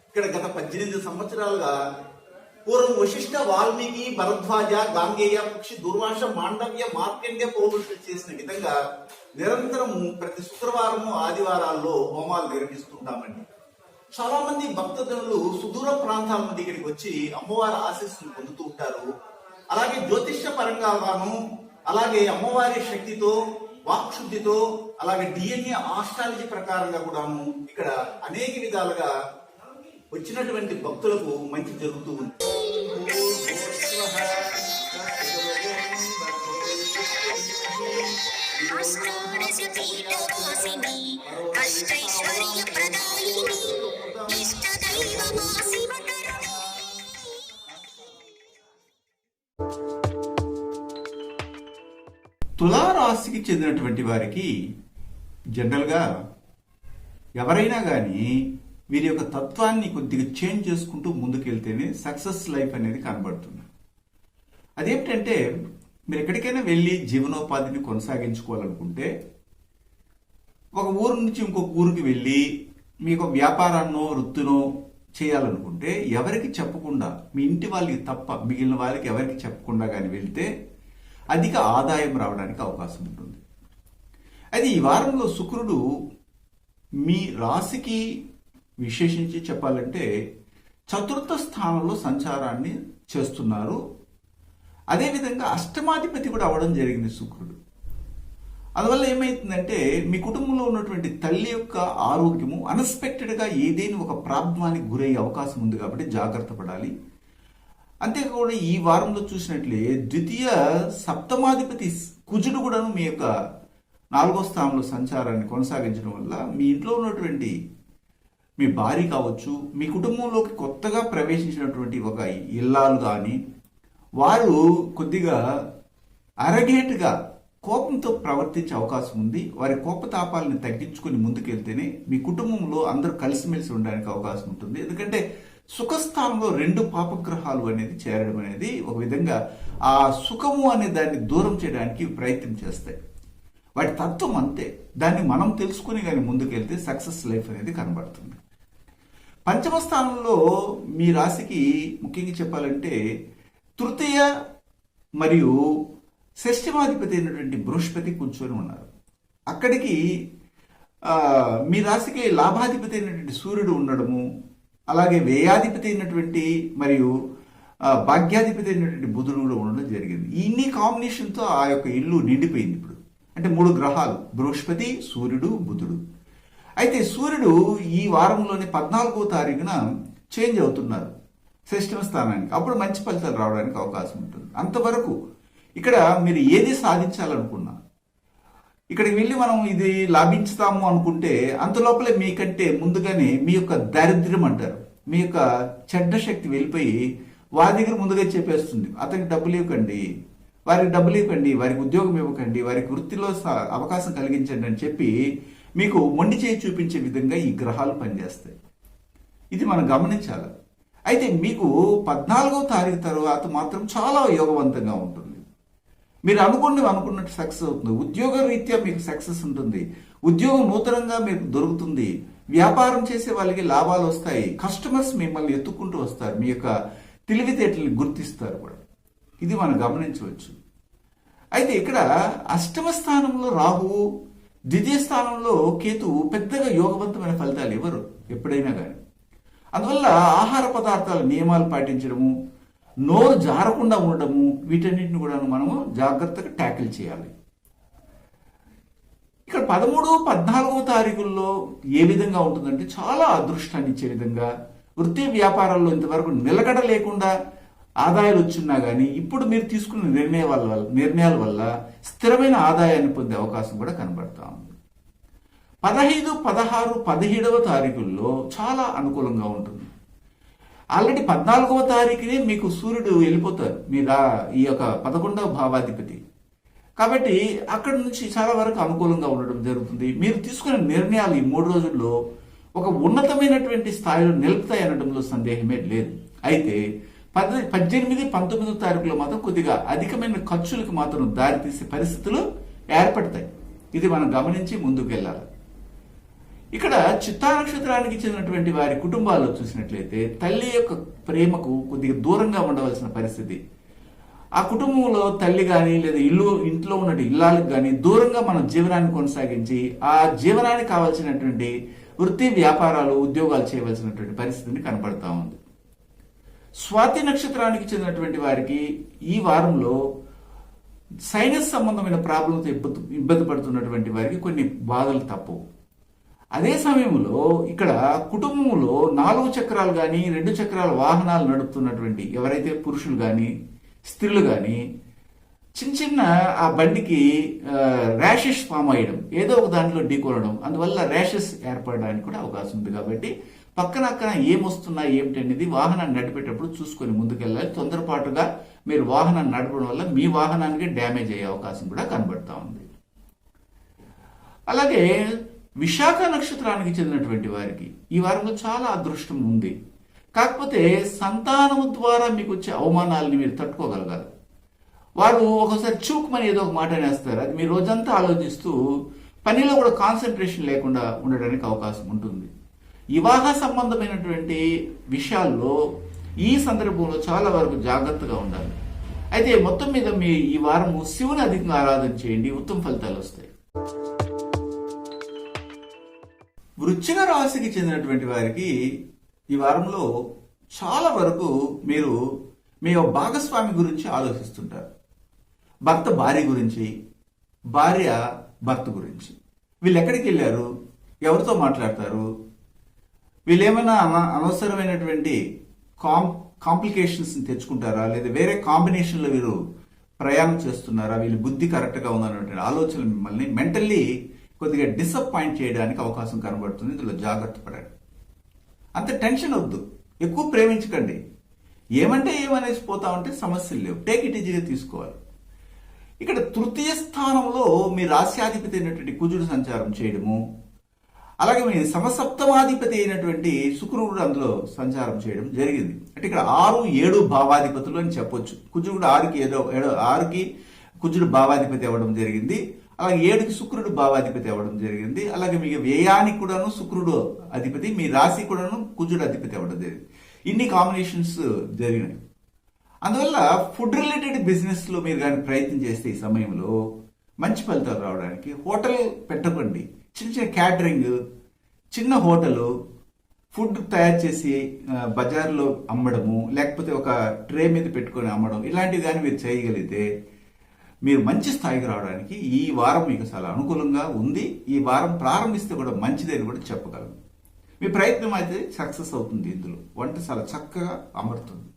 ఇక్కడ గత 18 సంవత్సరాలుగా పూర్వం వశిష్ఠ, వాల్మీకి, భరద్వాజ, గాంగేయ, పక్షి, దుర్వాస, మాండవ్య, మార్కండ్య పౌరుషులు చేసిన విధంగా నిరంతరము ప్రతి శుక్రవారము ఆదివారాల్లో హోమాలు నిర్వహిస్తుంటామండి. చాలా మంది భక్తజనులు సుదూర ప్రాంతాల నుండి ఇక్కడికి వచ్చి అమ్మవారి ఆశీస్సులు పొందుతూ ఉంటారు. అలాగే జ్యోతిష్య పరంగాను, అలాగే అమ్మవారి శక్తితో, వాక్శుద్ధితో, అలాగే డిఎన్ఏ ఆస్ట్రాలజీ ప్రకారంగా కూడాను ఇక్కడ అనేక విధాలుగా వచ్చినటువంటి భక్తులకు మంచి జరుగుతూ ఉంది. తులారాశికి చెందినటువంటి వారికి జనరల్గా ఎవరైనా కానీ వీరి యొక్క తత్వాన్ని కొద్దిగా చేంజ్ చేసుకుంటూ ముందుకెళ్తేనే సక్సెస్ లైఫ్ అనేది కనబడుతుంది. అదేమిటంటే, మీరు ఎక్కడికైనా వెళ్ళి జీవనోపాధిని కొనసాగించుకోవాలనుకుంటే, ఒక ఊరు నుంచి ఇంకొక ఊరికి వెళ్ళి మీకు వ్యాపారాన్నో వృత్తినో చేయాలనుకుంటే ఎవరికి చెప్పకుండా, మీ ఇంటి వాళ్ళకి తప్ప మిగిలిన వాళ్ళకి ఎవరికి చెప్పకుండా కానీ వెళ్తే అధిక ఆదాయం రావడానికి అవకాశం ఉంటుంది. అయితే ఈ వారంలో శుక్రుడు మీ రాశికి విశేషించి చెప్పాలంటే చతుర్థ స్థానంలో సంచారాన్ని చేస్తున్నారు. అదేవిధంగా అష్టమాధిపతి కూడా అవ్వడం జరిగింది శుక్రుడు. అందువల్ల ఏమైతుందంటే మీ కుటుంబంలో ఉన్నటువంటి తల్లి యొక్క ఆరోగ్యము అన్ఎక్స్పెక్టెడ్గా ఏదైనా ఒక ప్రాబ్లమానికి గురయ్యే అవకాశం ఉంది, కాబట్టి జాగ్రత్త పడాలి. అంతేకాకుండా ఈ వారంలో చూసినట్లే ద్వితీయ సప్తమాధిపతి కుజుడు కూడాను మీ యొక్క 4వ స్థానంలో సంచారాన్ని కొనసాగించడం వల్ల మీ ఇంట్లో ఉన్నటువంటి మీ భార్య కావచ్చు, మీ కుటుంబంలోకి కొత్తగా ప్రవేశించినటువంటి ఒక ఇల్లాలు కానీ వారు కొద్దిగా అరగేటుగా కోపంతో ప్రవర్తించే అవకాశం ఉంది. వారి కోపతాపాలను తగ్గించుకొని ముందుకెళ్తేనే మీ కుటుంబంలో అందరూ కలిసిమెలిసి ఉండడానికి అవకాశం ఉంటుంది. ఎందుకంటే సుఖస్థానంలో 2 పాపగ్రహాలు అనేది చేరడం అనేది ఒక విధంగా ఆ సుఖము అనే దాన్ని దూరం చేయడానికి ప్రయత్నం చేస్తాయి. వాటి తత్వం అంతే. దాన్ని మనం తెలుసుకుని కానీ ముందుకెళ్తే సక్సెస్ లైఫ్ అనేది కనబడుతుంది. పంచమ స్థానంలో మీ రాశికి ముఖ్యంగా చెప్పాలంటే తృతీయ మరియు షష్ఠమాధిపతి అయినటువంటి బృహస్పతి కూర్చొని ఉన్నారు. అక్కడికి మీ రాశికి లాభాధిపతి అయినటువంటి సూర్యుడు ఉండడము, అలాగే వ్యయాధిపతి అయినటువంటి మరియు భాగ్యాధిపతి అయినటువంటి బుధుడు కూడా ఉండడం జరిగింది. ఇన్ని కాంబినేషన్తో ఆ యొక్క ఇల్లు నిండిపోయింది. ఇప్పుడు అంటే 3 గ్రహాలు, బృహస్పతి, సూర్యుడు, బుధుడు. అయితే సూర్యుడు ఈ వారంలోనే 14వ తారీఖున చేంజ్ అవుతున్నారు షష్ఠమ స్థానానికి. అప్పుడు మంచి ఫలితాలు రావడానికి అవకాశం ఉంటుంది. అంతవరకు ఇక్కడ మీరు ఏది సాధించాలనుకున్నా ఇక్కడికి వెళ్ళి మనం ఇది లాభించుతాము అనుకుంటే అంత లోపలే మీకంటే ముందుగానే మీ యొక్క దారిద్ర్యం అంటారు, మీ యొక్క చెడ్డ శక్తి వెళ్ళిపోయి వారి దగ్గర ముందుగా చెప్పేస్తుంది, అతనికి డబ్బులు ఇవ్వకండి, వారికి డబ్బులు ఇవ్వకండి, వారికి ఉద్యోగం ఇవ్వకండి, వారికి వృత్తిలో అవకాశం కలిగించండి అని చెప్పి మీకు మొండి చేయి చూపించే విధంగా ఈ గ్రహాలు పనిచేస్తాయి. ఇది మనం గమనించాలి. అయితే మీకు 14వ తారీఖు తర్వాత మాత్రం చాలా యోగవంతంగా ఉంటుంది. మీరు అనుకున్నట్టు సక్సెస్ అవుతుంది. ఉద్యోగ రీత్యా మీకు సక్సెస్ ఉంటుంది. ఉద్యోగం నూతనంగా మీకు దొరుకుతుంది. వ్యాపారం చేసే వాళ్ళకి లాభాలు వస్తాయి. కస్టమర్స్ మిమ్మల్ని ఎత్తుక్కుంటూ వస్తారు. మీ యొక్క తెలివితేటల్ని గుర్తిస్తారు కూడా. ఇది మనం గమనించవచ్చు. అయితే ఇక్కడ అష్టమ స్థానంలో రాహువు, ద్వితీయ స్థానంలో కేతువు పెద్దగా యోగవంతమైన ఫలితాలు ఇవ్వరు ఎప్పుడైనా కానీ. అందువల్ల ఆహార పదార్థాల నియమాలు పాటించడము, నోరు జారకుండా ఉండడము, వీటన్నిటిని కూడా మనము జాగ్రత్తగా ట్యాకిల్ చేయాలి. ఇక్కడ 13, 14వ తారీఖుల్లో ఏ విధంగా ఉంటుందంటే చాలా అదృష్టాన్ని ఇచ్చే విధంగా, వృత్తి వ్యాపారాల్లో ఇంతవరకు నిలకడ లేకుండా ఆదాయాలు వచ్చినా కానీ ఇప్పుడు మీరు తీసుకున్న నిర్ణయాల వల్ల స్థిరమైన ఆదాయాన్ని పొందే అవకాశం కూడా కనబడతా ఉంది. 15, 16, 17వ తారీఖుల్లో చాలా అనుకూలంగా ఉంటుంది. ఆల్రెడీ 14వ తారీఖునే మీకు సూర్యుడు వెళ్ళిపోతారు ఈ యొక్క 11వ భావాధిపతి. కాబట్టి అక్కడి నుంచి చాలా వరకు అనుకూలంగా ఉండడం జరుగుతుంది. మీరు తీసుకునే నిర్ణయాలు ఈ 3 రోజుల్లో ఒక ఉన్నతమైనటువంటి స్థాయిలో నిలుపుతాయి అనడంలో సందేహమే లేదు. అయితే 18, 19వ తారీఖులో మాత్రం కొద్దిగా అధికమైన ఖర్చులకు మాత్రం దారితీసే పరిస్థితులు ఏర్పడతాయి. ఇది మనం గమనించి ముందుకు వెళ్ళాలి. ఇక్కడ చిత్తా నక్షత్రానికి చెందినటువంటి వారి కుటుంబాల్లో చూసినట్లయితే తల్లి యొక్క ప్రేమకు కొద్దిగా దూరంగా ఉండవలసిన పరిస్థితి. ఆ కుటుంబంలో తల్లి కానీ లేదా ఇంట్లో ఉన్నటువంటి ఇల్లాలకు కానీ దూరంగా మనం జీవనాన్ని కొనసాగించి ఆ జీవనానికి కావాల్సినటువంటి వృత్తి వ్యాపారాలు ఉద్యోగాలు చేయవలసినటువంటి పరిస్థితిని కనపడతా ఉంది. స్వాతి నక్షత్రానికి చెందినటువంటి వారికి ఈ వారంలో సైనస్ సంబంధమైన ప్రాబ్లంతో ఇబ్బంది పడుతున్నటువంటి వారికి కొన్ని బాధలు తప్పవు. అదే సమయంలో ఇక్కడ కుటుంబంలో 4 చక్రాలు కానీ 2 చక్రాల వాహనాలు నడుపుతున్నటువంటి ఎవరైతే పురుషులు కానీ స్త్రీలు కానీ చిన్న ఆ బండికి ర్యాషెస్ ఫామ్ అయ్యడం, ఏదో ఒక దాంట్లో ఢీకొనడం, అందువల్ల ర్యాషెస్ ఏర్పడడానికి కూడా అవకాశం ఉంది. కాబట్టి పక్కన ఏమొస్తున్నా ఏమిటి అనేది వాహనాన్ని నడిపేటప్పుడు చూసుకొని ముందుకెళ్ళాలి. తొందరపాటుగా మీరు వాహనాన్ని నడపడం వల్ల మీ వాహనానికి డ్యామేజ్ అయ్యే అవకాశం కూడా కనబడతా ఉంది. అలాగే విశాఖ నక్షత్రానికి చెందినటువంటి వారికి ఈ వారంలో చాలా అదృష్టం ఉంది. కాకపోతే సంతానము ద్వారా మీకు వచ్చే అవమానాలని మీరు తట్టుకోగలగాలి. వారు ఒకసారి చూకుమని ఏదో ఒక మాట అనేస్తారు. అది మీ రోజంతా ఆలోచిస్తూ పనిలో కూడా కాన్సన్ట్రేషన్ లేకుండా ఉండడానికి అవకాశం ఉంటుంది. వివాహ సంబంధమైనటువంటి విషయాల్లో ఈ సందర్భంలో చాలా వరకు జాగ్రత్తగా ఉండాలి. అయితే మొత్తం మీద మీ ఈ వారము శివుని అధికంగా ఆరాధన చేయండి, ఉత్తమ ఫలితాలు వస్తాయి. వృశ్చిక రాశికి చెందినటువంటి వారికి ఈ వారంలో చాలా వరకు మీరు మీ భాగస్వామి గురించి ఆలోచిస్తుంటారు. భర్త భార్య గురించి, భార్య భర్త గురించి. వీళ్ళు ఎక్కడికి వెళ్ళారు, ఎవరితో మాట్లాడతారు, వీళ్ళు ఏమైనా అనవసరమైనటువంటి కాంప్లికేషన్స్ తెచ్చుకుంటారా, లేదా వేరే కాంబినేషన్లో వీరు ప్రయాణం చేస్తున్నారా, వీళ్ళ బుద్ధి కరెక్ట్గా ఉందన్నటువంటి ఆలోచనలు మిమ్మల్ని మెంటల్లీ కొద్దిగా డిసప్పాయింట్ చేయడానికి అవకాశం కనబడుతుంది. ఇందులో జాగ్రత్త పడండి. అంత టెన్షన్ వద్దు, ఎక్కువ ప్రేమించకండి. ఏమంటే ఏమనేసి పోతా ఉంటే సమస్యలు లేవు, టేక్ ఇట్ ఈజీగా తీసుకోవాలి. ఇక్కడ తృతీయ స్థానంలో మీ రాశ్యాధిపతి అయినటువంటి కుజుడు సంచారం చేయడము, అలాగే మీ సమసప్తమాధిపతి అయినటువంటి శుక్రుడు అందులో సంచారం చేయడం జరిగింది. అంటే ఇక్కడ 6, 7 భావాధిపతులు అని చెప్పొచ్చు. కుజుడు 6కి కుజుడు భావాధిపతి అవ్వడం జరిగింది, అలాగే 7కి శుక్రుడు భావాధిపతి అవ్వడం జరిగింది. అలాగే మీకు వ్యయానికి కూడాను శుక్రుడు అధిపతి, మీ రాశి కూడాను కుజుడు అధిపతి అవ్వడం జరిగింది. ఇన్ని కాంబినేషన్స్ జరిగినాయి. అందువల్ల ఫుడ్ రిలేటెడ్ బిజినెస్ లో మీరు కానీ ప్రయత్నం చేస్తే ఈ సమయంలో మంచి ఫలితాలు రావడానికి హోటల్ పెట్టకండి. చిన్న చిన్న క్యాటరింగ్, చిన్న హోటలు, ఫుడ్ తయారు చేసి బజార్లో అమ్మడము, లేకపోతే ఒక ట్రే మీద పెట్టుకొని అమ్మడం, ఇలాంటివి కానీ మీరు చేయగలిగితే మీరు మంచి స్థాయికి రావడానికి ఈ వారం మీకు చాలా అనుకూలంగా ఉంది. ఈ వారం ప్రారంభిస్తే కూడా మంచిదని కూడా చెప్పగలను. మీ ప్రయత్నం అయితే సక్సెస్ అవుతుంది. ఇందులో వంట చాలా చక్కగా అమరుతుంది.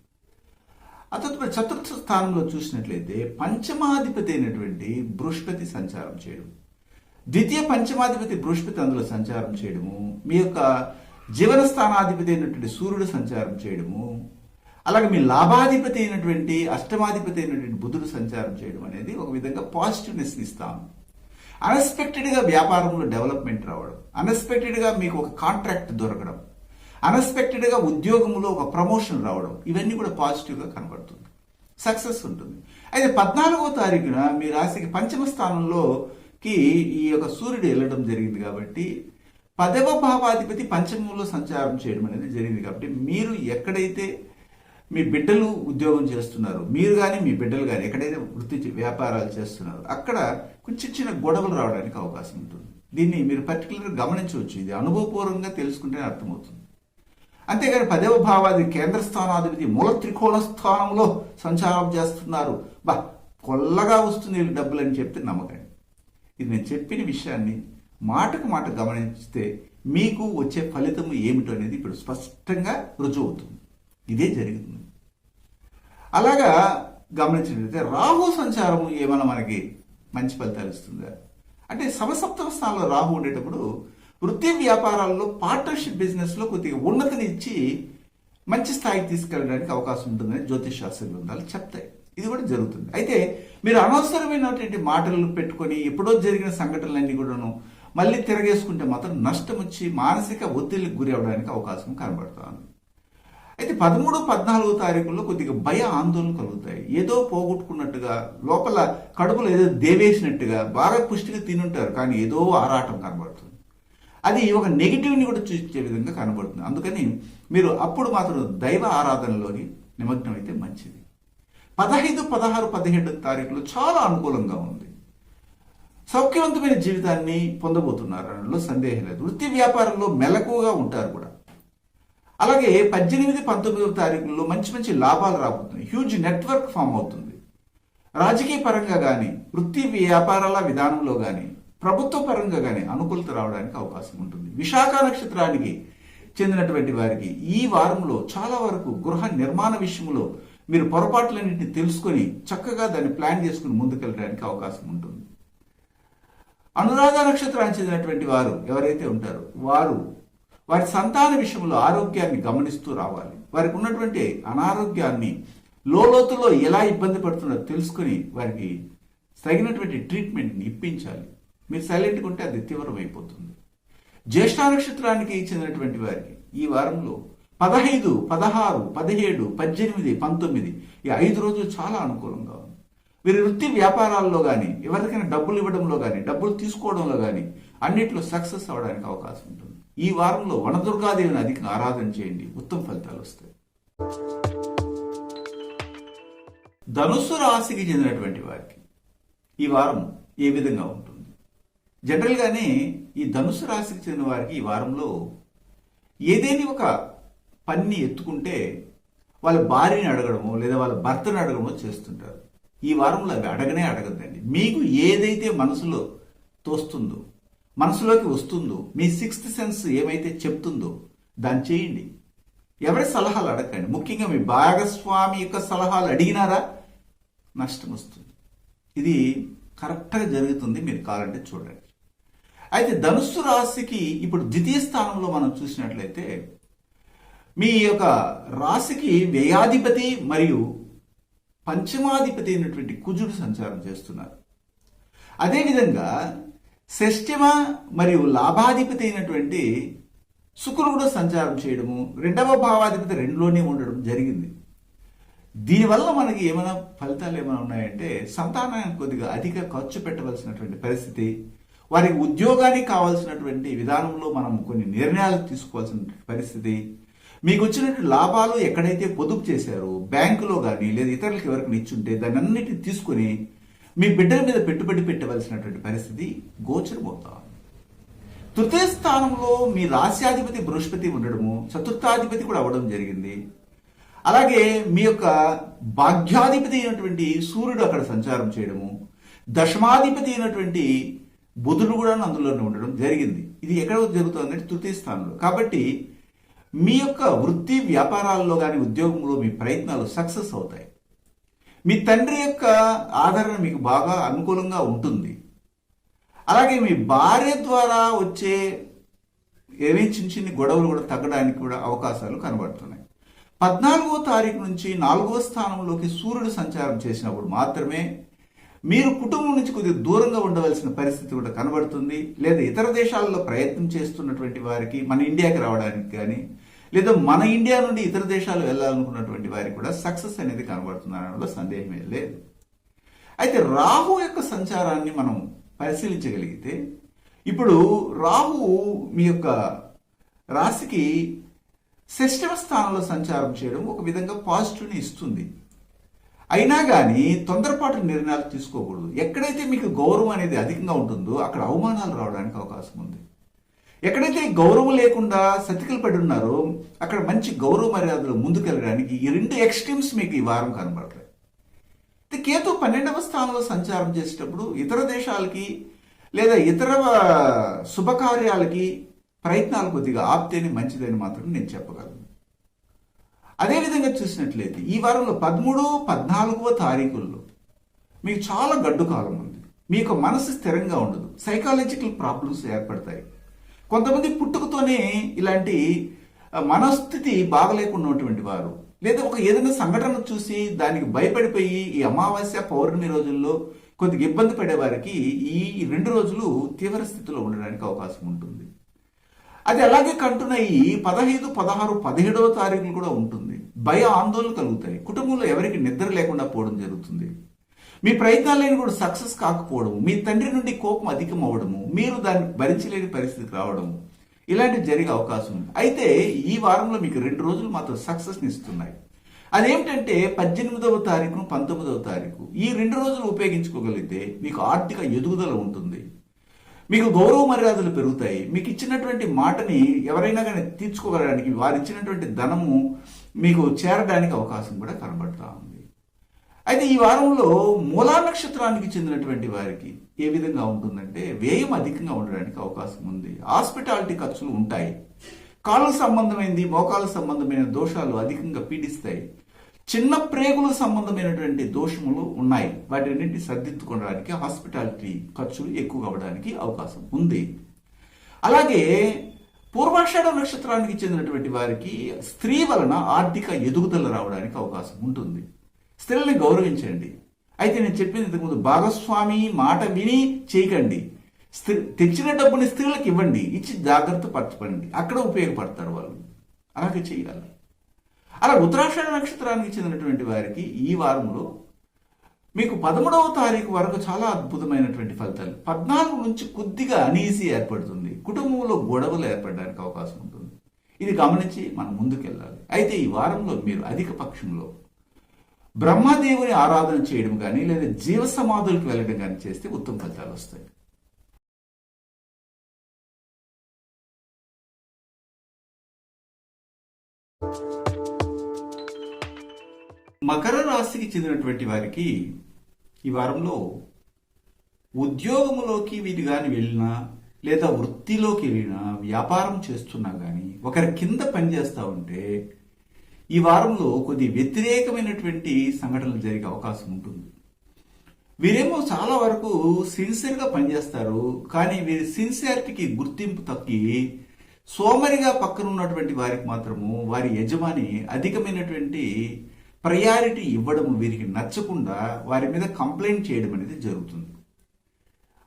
అతను చతుర్థ స్థానంలో చూసినట్లయితే పంచమాధిపతి అయినటువంటి బృహస్పతి సంచారం చేయడం, ద్వితీయ పంచమాధిపతి బృహస్పతి అందులో సంచారం చేయడము, మీ యొక్క జీవన స్థానాధిపతి అయినటువంటి సూర్యుడు సంచారం చేయడము, అలాగే మీ లాభాధిపతి అయినటువంటి అష్టమాధిపతి అయినటువంటి బుధుడు సంచారం చేయడం అనేది ఒక విధంగా పాజిటివ్నెస్ ఇస్తాం. అన్ఎక్స్పెక్టెడ్గా వ్యాపారంలో డెవలప్మెంట్ రావడం, అన్ఎక్స్పెక్టెడ్గా మీకు ఒక కాంట్రాక్ట్ దొరకడం, అన్ఎక్స్పెక్టెడ్గా ఉద్యోగంలో ఒక ప్రమోషన్ రావడం, ఇవన్నీ కూడా పాజిటివ్గా కనబడుతుంది. సక్సెస్ ఉంటుంది. అయితే 14వ తారీఖున మీ రాశికి పంచమ స్థానంలోకి ఈ యొక్క సూర్యుడు వెళ్ళడం జరిగింది కాబట్టి 10వ భావాధిపతి పంచమంలో సంచారం చేయడం అనేది జరిగింది కాబట్టి మీరు ఎక్కడైతే మీ బిడ్డలు ఉద్యోగం చేస్తున్నారు, మీరు కానీ మీ బిడ్డలు కానీ ఎక్కడైతే వృత్తి వ్యాపారాలు చేస్తున్నారు అక్కడ కొంచెం చిన్న గొడవలు రావడానికి అవకాశం ఉంటుంది. దీన్ని మీరు పర్టికులర్గా గమనించవచ్చు. ఇది అనుభవపూర్వకంగా తెలుసుకుంటేనే అర్థమవుతుంది. అంతేగాని 10వ భావాధిపతి కేంద్ర స్థానాధిపతి మూల త్రికోణ స్థానంలో సంచారం చేస్తున్నారు, కొల్లగా వస్తుంది వీళ్ళు డబ్బులు అని చెప్తే నమ్మకండి. ఇది నేను చెప్పిన విషయాన్ని మాటకు మాట గమనిస్తే మీకు వచ్చే ఫలితం ఏమిటో అనేది ఇప్పుడు స్పష్టంగా రుజువు అవుతుంది. ఇదే జరుగుతుంది. అలాగా గమనించినట్లయితే రాహు సంచారం ఏమైనా మనకి మంచి ఫలితాలు ఇస్తుందా అంటే సమసప్తమ స్థానంలో రాహు ఉండేటప్పుడు వృత్తి వ్యాపారాల్లో పార్ట్నర్షిప్ బిజినెస్ లో కొద్దిగా ఉన్నతిని ఇచ్చి మంచి స్థాయికి తీసుకెళ్ళడానికి అవకాశం ఉంటుందని జ్యోతిష్ శాస్త్ర గ్రంథాలు చెప్తాయి. ఇది కూడా జరుగుతుంది. అయితే మీరు అనవసరమైనటువంటి మాటలు పెట్టుకొని ఎప్పుడో జరిగిన సంఘటనలన్నీ కూడాను మళ్ళీ తిరగేసుకుంటే మాత్రం నష్టం వచ్చి మానసిక ఒత్తిడికి గురి అవడానికి అవకాశం కనబడుతుంది. అయితే 13, 14వ తారీఖుల్లో కొద్దిగా భయ ఆందోళన కలుగుతాయి. ఏదో పోగొట్టుకున్నట్టుగా, లోపల కడుపులో ఏదో దేవేసినట్టుగా, బాగా పుష్టిగా తినుంటారు కానీ ఏదో ఆరాటం కనబడుతుంది. అది ఒక నెగిటివ్ని కూడా చూసే విధంగా కనబడుతుంది. అందుకని మీరు అప్పుడు మాత్రం దైవ ఆరాధనలోని నిమగ్నం అయితే మంచిది. 15, 16, 17 తారీఖులు చాలా అనుకూలంగా ఉంది. సౌఖ్యవంతమైన జీవితాన్ని పొందబోతున్నారు అనడంలో సందేహం లేదు. వృత్తి వ్యాపారంలో మెలకువగా ఉంటారు కూడా. అలాగే 18, 19వ తారీఖుల్లో మంచి మంచి లాభాలు రాబోతున్నాయి. హ్యూజ్ నెట్వర్క్ ఫామ్ అవుతుంది. రాజకీయ పరంగా కానీ, వృత్తి వ్యాపారాల విధానంలో కానీ, ప్రభుత్వ పరంగా కానీ అనుకూలత రావడానికి అవకాశం ఉంటుంది. విశాఖ నక్షత్రానికి చెందినటువంటి వారికి ఈ వారంలో చాలా వరకు గృహ నిర్మాణ విషయంలో మీరు పొరపాట్లన్నింటినీ తెలుసుకొని చక్కగా దాన్ని ప్లాన్ చేసుకుని ముందుకెళ్ళడానికి అవకాశం ఉంటుంది. అనురాధ నక్షత్రానికి చెందినటువంటి వారు ఎవరైతే ఉంటారో వారి సంతాన విషయంలో ఆరోగ్యాన్ని గమనిస్తూ రావాలి. వారికి ఉన్నటువంటి అనారోగ్యాన్ని లోతులో ఎలా ఇబ్బంది పడుతుందో తెలుసుకుని వారికి తగినటువంటి ట్రీట్మెంట్ని ఇప్పించాలి. మీరు సైలెంట్గా ఉంటే అది తీవ్రమైపోతుంది. జ్యేష్ఠ నక్షత్రానికి చెందినటువంటి వారికి ఈ వారంలో 15, 16, 17, 18, 19 ఈ 5 రోజులు చాలా అనుకూలంగా ఉంది. వీరి వృత్తి వ్యాపారాల్లో కానీ, ఎవరికైనా డబ్బులు ఇవ్వడంలో కానీ, డబ్బులు తీసుకోవడంలో కానీ అన్నిట్లో సక్సెస్ అవడానికి అవకాశం ఉంటుంది. ఈ వారంలో వనదుర్గాదేవిని అధికంగా ఆరాధన చేయండి, ఉత్తమ ఫలితాలు వస్తాయి. ధనుస్సు రాశికి చెందినటువంటి వారికి ఈ వారం ఏ విధంగా ఉంటుంది? జనరల్గానే ఈ ధనుస్సు రాశికి చెందిన వారికి ఈ వారంలో ఏదేని ఒక పని ఎత్తుకుంటే వాళ్ళ భార్యని అడగడమో లేదా వాళ్ళ భర్తని అడగడమో చేస్తుంటారు. ఈ వారంలో అవి అడగద్దండి. మీకు ఏదైతే మనసులో తోస్తుందో, మనసులోకి వస్తుందో, మీ 6th సెన్స్ ఏమైతే చెప్తుందో దాన్ని చేయండి. ఎవరి సలహాలు అడగండి. ముఖ్యంగా మీ భాగస్వామి యొక్క సలహాలు అడిగినారా నష్టం వస్తుంది. ఇది కరెక్ట్గా జరుగుతుంది. మీరు కావాలంటే చూడండి. అయితే ధనుస్సు రాశికి ఇప్పుడు ద్వితీయ స్థానంలో మనం చూసినట్లయితే మీ యొక్క రాశికి వ్యయాధిపతి మరియు పంచమాధిపతి అయినటువంటి కుజుడు సంచారం చేస్తున్నారు. అదేవిధంగా షష్ఠమ మరియు లాభాధిపతి అయినటువంటి శుక్రుడు సంచారం చేయడము, రెండవ భావాధిపతి రెండులోనే ఉండడం జరిగింది. దీనివల్ల మనకి ఏమైనా ఫలితాలు ఏమైనా ఉన్నాయంటే, సంతానానికి కొద్దిగా అధిక ఖర్చు పెట్టవలసినటువంటి పరిస్థితి, వారికి ఉద్యోగానికి కావాల్సినటువంటి విధానంలో మనం కొన్ని నిర్ణయాలు తీసుకోవాల్సిన పరిస్థితి, మీకు వచ్చినటువంటి లాభాలు ఎక్కడైతే పొదుపు చేశారో బ్యాంకులో కానీ లేదా ఇతరులకు ఎవరికి ఇచ్చుంటే దాన్ని అన్నిటిని తీసుకుని మీ బిడ్డల మీద పెట్టుబడి పెట్టవలసినటువంటి పరిస్థితి గోచరమవుతా ఉంది. తృతీయ స్థానంలో మీ రాశ్యాధిపతి బృహస్పతి ఉండడము, చతుర్థాధిపతి కూడా అవ్వడం జరిగింది. అలాగే మీ యొక్క భాగ్యాధిపతి అయినటువంటి సూర్యుడు అక్కడ సంచారం చేయడము, దశమాధిపతి అయినటువంటి బుధుడు కూడా అందులోనే ఉండడం జరిగింది. ఇది ఎక్కడ జరుగుతుందంటే తృతీయ స్థానంలో. కాబట్టి మీ యొక్క వృత్తి వ్యాపారాల్లో కానీ ఉద్యోగంలో మీ ప్రయత్నాలు సక్సెస్ అవుతాయి. మీ తండ్రి యొక్క ఆదరణ మీకు బాగా అనుకూలంగా ఉంటుంది. అలాగే మీ భార్య ద్వారా వచ్చే ఏమేమి చిన్న చిన్న గొడవలు కూడా తగ్గడానికి కూడా అవకాశాలు కనబడుతున్నాయి. 14వ తారీఖు నుంచి 4వ స్థానంలోకి సూర్యుడు సంచారం చేసినప్పుడు మాత్రమే మీరు కుటుంబం నుంచి కొద్దిగా దూరంగా ఉండవలసిన పరిస్థితి కూడా కనబడుతుంది. లేదా ఇతర దేశాలలో ప్రయత్నం చేస్తున్నటువంటి వారికి మన ఇండియాకి రావడానికి కానీ లేదా మన ఇండియా నుండి ఇతర దేశాలు వెళ్ళాలనుకున్నటువంటి వారికి కూడా సక్సెస్ అనేది కనబడుతుందనడంలో సందేహమే లేదు. అయితే రాహు యొక్క సంచారాన్ని మనం పరిశీలించగలిగితే, ఇప్పుడు రాహు మీ యొక్క రాశికి షష్ఠమ స్థానంలో సంచారం చేయడం ఒక విధంగా పాజిటివ్ని ఇస్తుంది. అయినా కానీ తొందరపాటు నిర్ణయాలు తీసుకోకూడదు. ఎక్కడైతే మీకు గౌరవం అనేది అధికంగా ఉంటుందో అక్కడ అవమానాలు రావడానికి అవకాశం ఉంది. ఎక్కడైతే గౌరవం లేకుండా సతికిలు పడి ఉన్నారో అక్కడ మంచి గౌరవ మర్యాదలు ముందుకెళ్ళడానికి ఈ రెండు ఎక్స్ట్రీమ్స్ మీకు ఈ వారం కనబడతాయి. కేతు 12వ స్థానంలో సంచారం చేసేటప్పుడు ఇతర దేశాలకి లేదా ఇతర శుభకార్యాలకి ప్రయత్నాలు కొద్దిగా ఆపితేనే మంచిదని మాత్రం నేను చెప్పగలను. అదేవిధంగా చూసినట్లయితే ఈ వారంలో 13, 14వ తారీఖుల్లో మీకు చాలా గడ్డు కాలం ఉంది. మీ యొక్క మనసు స్థిరంగా ఉండదు. సైకాలజికల్ ప్రాబ్లమ్స్ ఏర్పడతాయి. కొంతమంది పుట్టుకతోనే ఇలాంటి మనస్థితి బాగలేకున్నటువంటి వారు, లేదా ఒక ఏదైనా సంఘటన చూసి దానికి భయపడిపోయి ఈ అమావాస్య పౌర్ణమి రోజుల్లో కొద్దిగా ఇబ్బంది పడే వారికి ఈ 2 రోజులు తీవ్ర స్థితిలో ఉండడానికి అవకాశం ఉంటుంది. అది అలాగే కంటిన్యూ అయ్యి 15, 16, 17వ తారీఖులు కూడా ఉంటుంది. భయ ఆందోళన కలుగుతాయి. కుటుంబంలో ఎవరికి నిద్ర లేకుండా పోవడం జరుగుతుంది. మీ ప్రయత్నాలను కూడా సక్సెస్ కాకపోవడము, మీ తండ్రి నుండి కోపం అధికం అవ్వడము, మీరు దాన్ని భరించలేని పరిస్థితికి రావడము, ఇలాంటివి జరిగే అవకాశం ఉంది. అయితే ఈ వారంలో మీకు 2 రోజులు మాత్రం సక్సెస్ని ఇస్తున్నాయి. అదేమిటంటే 18వ తారీఖు, 19వ తారీఖు ఈ 2 రోజులు ఉపయోగించుకోగలిగితే మీకు ఆర్థిక ఎదుగుదల ఉంటుంది. మీకు గౌరవ మర్యాదలు పెరుగుతాయి. మీకు ఇచ్చినటువంటి మాటని ఎవరైనా కానీ తీర్చుకోగలడానికి వారు ఇచ్చినటువంటి ధనము మీకు చేరడానికి అవకాశం కూడా కనబడుతూ ఉంది. అయితే ఈ వారంలో మూలా నక్షత్రానికి చెందినటువంటి వారికి ఏ విధంగా ఉంటుందంటే వ్యయం అధికంగా ఉండడానికి అవకాశం ఉంది. హాస్పిటాలిటీ ఖర్చులు ఉంటాయి. కాళ్ళకు సంబంధమైనది, మోకాళ్ళ సంబంధమైన దోషాలు అధికంగా పీడిస్తాయి. చిన్న ప్రేగులకు సంబంధమైనటువంటి దోషములు ఉన్నాయి. వాటిన్నింటినీ సర్దిద్దుకోవడానికి హాస్పిటాలిటీ ఖర్చులు ఎక్కువ అవ్వడానికి అవకాశం ఉంది. అలాగే పూర్వాషాఢ నక్షత్రానికి చెందినటువంటి వారికి స్త్రీ వలన ఆర్థిక ఎదుగుదల రావడానికి అవకాశం ఉంటుంది. స్త్రీలని గౌరవించండి. అయితే నేను చెప్పింది ఇంతకుముందు భాగస్వామి మాట విని చేయకండి. తెచ్చిన డబ్బుని స్త్రీలకు ఇవ్వండి, ఇచ్చి జాగ్రత్త పరచండి. అక్కడ ఉపయోగపడతారు వాళ్ళు. అలాగే చేయాలి. అలా ఉత్తరాషాఢ నక్షత్రానికి చెందినటువంటి వారికి ఈ వారంలో మీకు 13వ తారీఖు వరకు చాలా అద్భుతమైనటువంటి ఫలితాలు. 14 నుంచి కొద్దిగా అనీజీ ఏర్పడుతుంది. కుటుంబంలో గొడవలు ఏర్పడడానికి అవకాశం ఉంటుంది. ఇది గమనించి మనం ముందుకెళ్ళాలి. అయితే ఈ వారంలో మీరు అధిక పక్షంలో బ్రహ్మదేవుని ఆరాధన చేయడం కానీ లేదా జీవ సమాధులకు వెళ్ళడం కానీ చేస్తే ఉత్తమ ఫలితాలు వస్తాయి. మకర రాశికి చెందినటువంటి వారికి ఈ వారంలో ఉద్యోగంలోకి వీరు కానీ వెళ్ళినా లేదా వృత్తిలోకి వెళ్ళినా వ్యాపారం చేస్తున్నా కానీ ఒకరి కింద పనిచేస్తూ ఉంటే ఈ వారంలో కొద్ది వ్యతిరేకమైనటువంటి సంఘటనలు జరిగే అవకాశం ఉంటుంది. వీరేమో చాలా వరకు సిన్సియర్గా పనిచేస్తారు. కానీ వీరి సిన్సియారిటీకి గుర్తింపు తగ్గి సోమరిగా పక్కన ఉన్నటువంటి వారికి మాత్రము వారి యజమాని అధికమైనటువంటి ప్రయారిటీ ఇవ్వడం వీరికి నచ్చకుండా వారి మీద కంప్లైంట్ చేయడం అనేది జరుగుతుంది.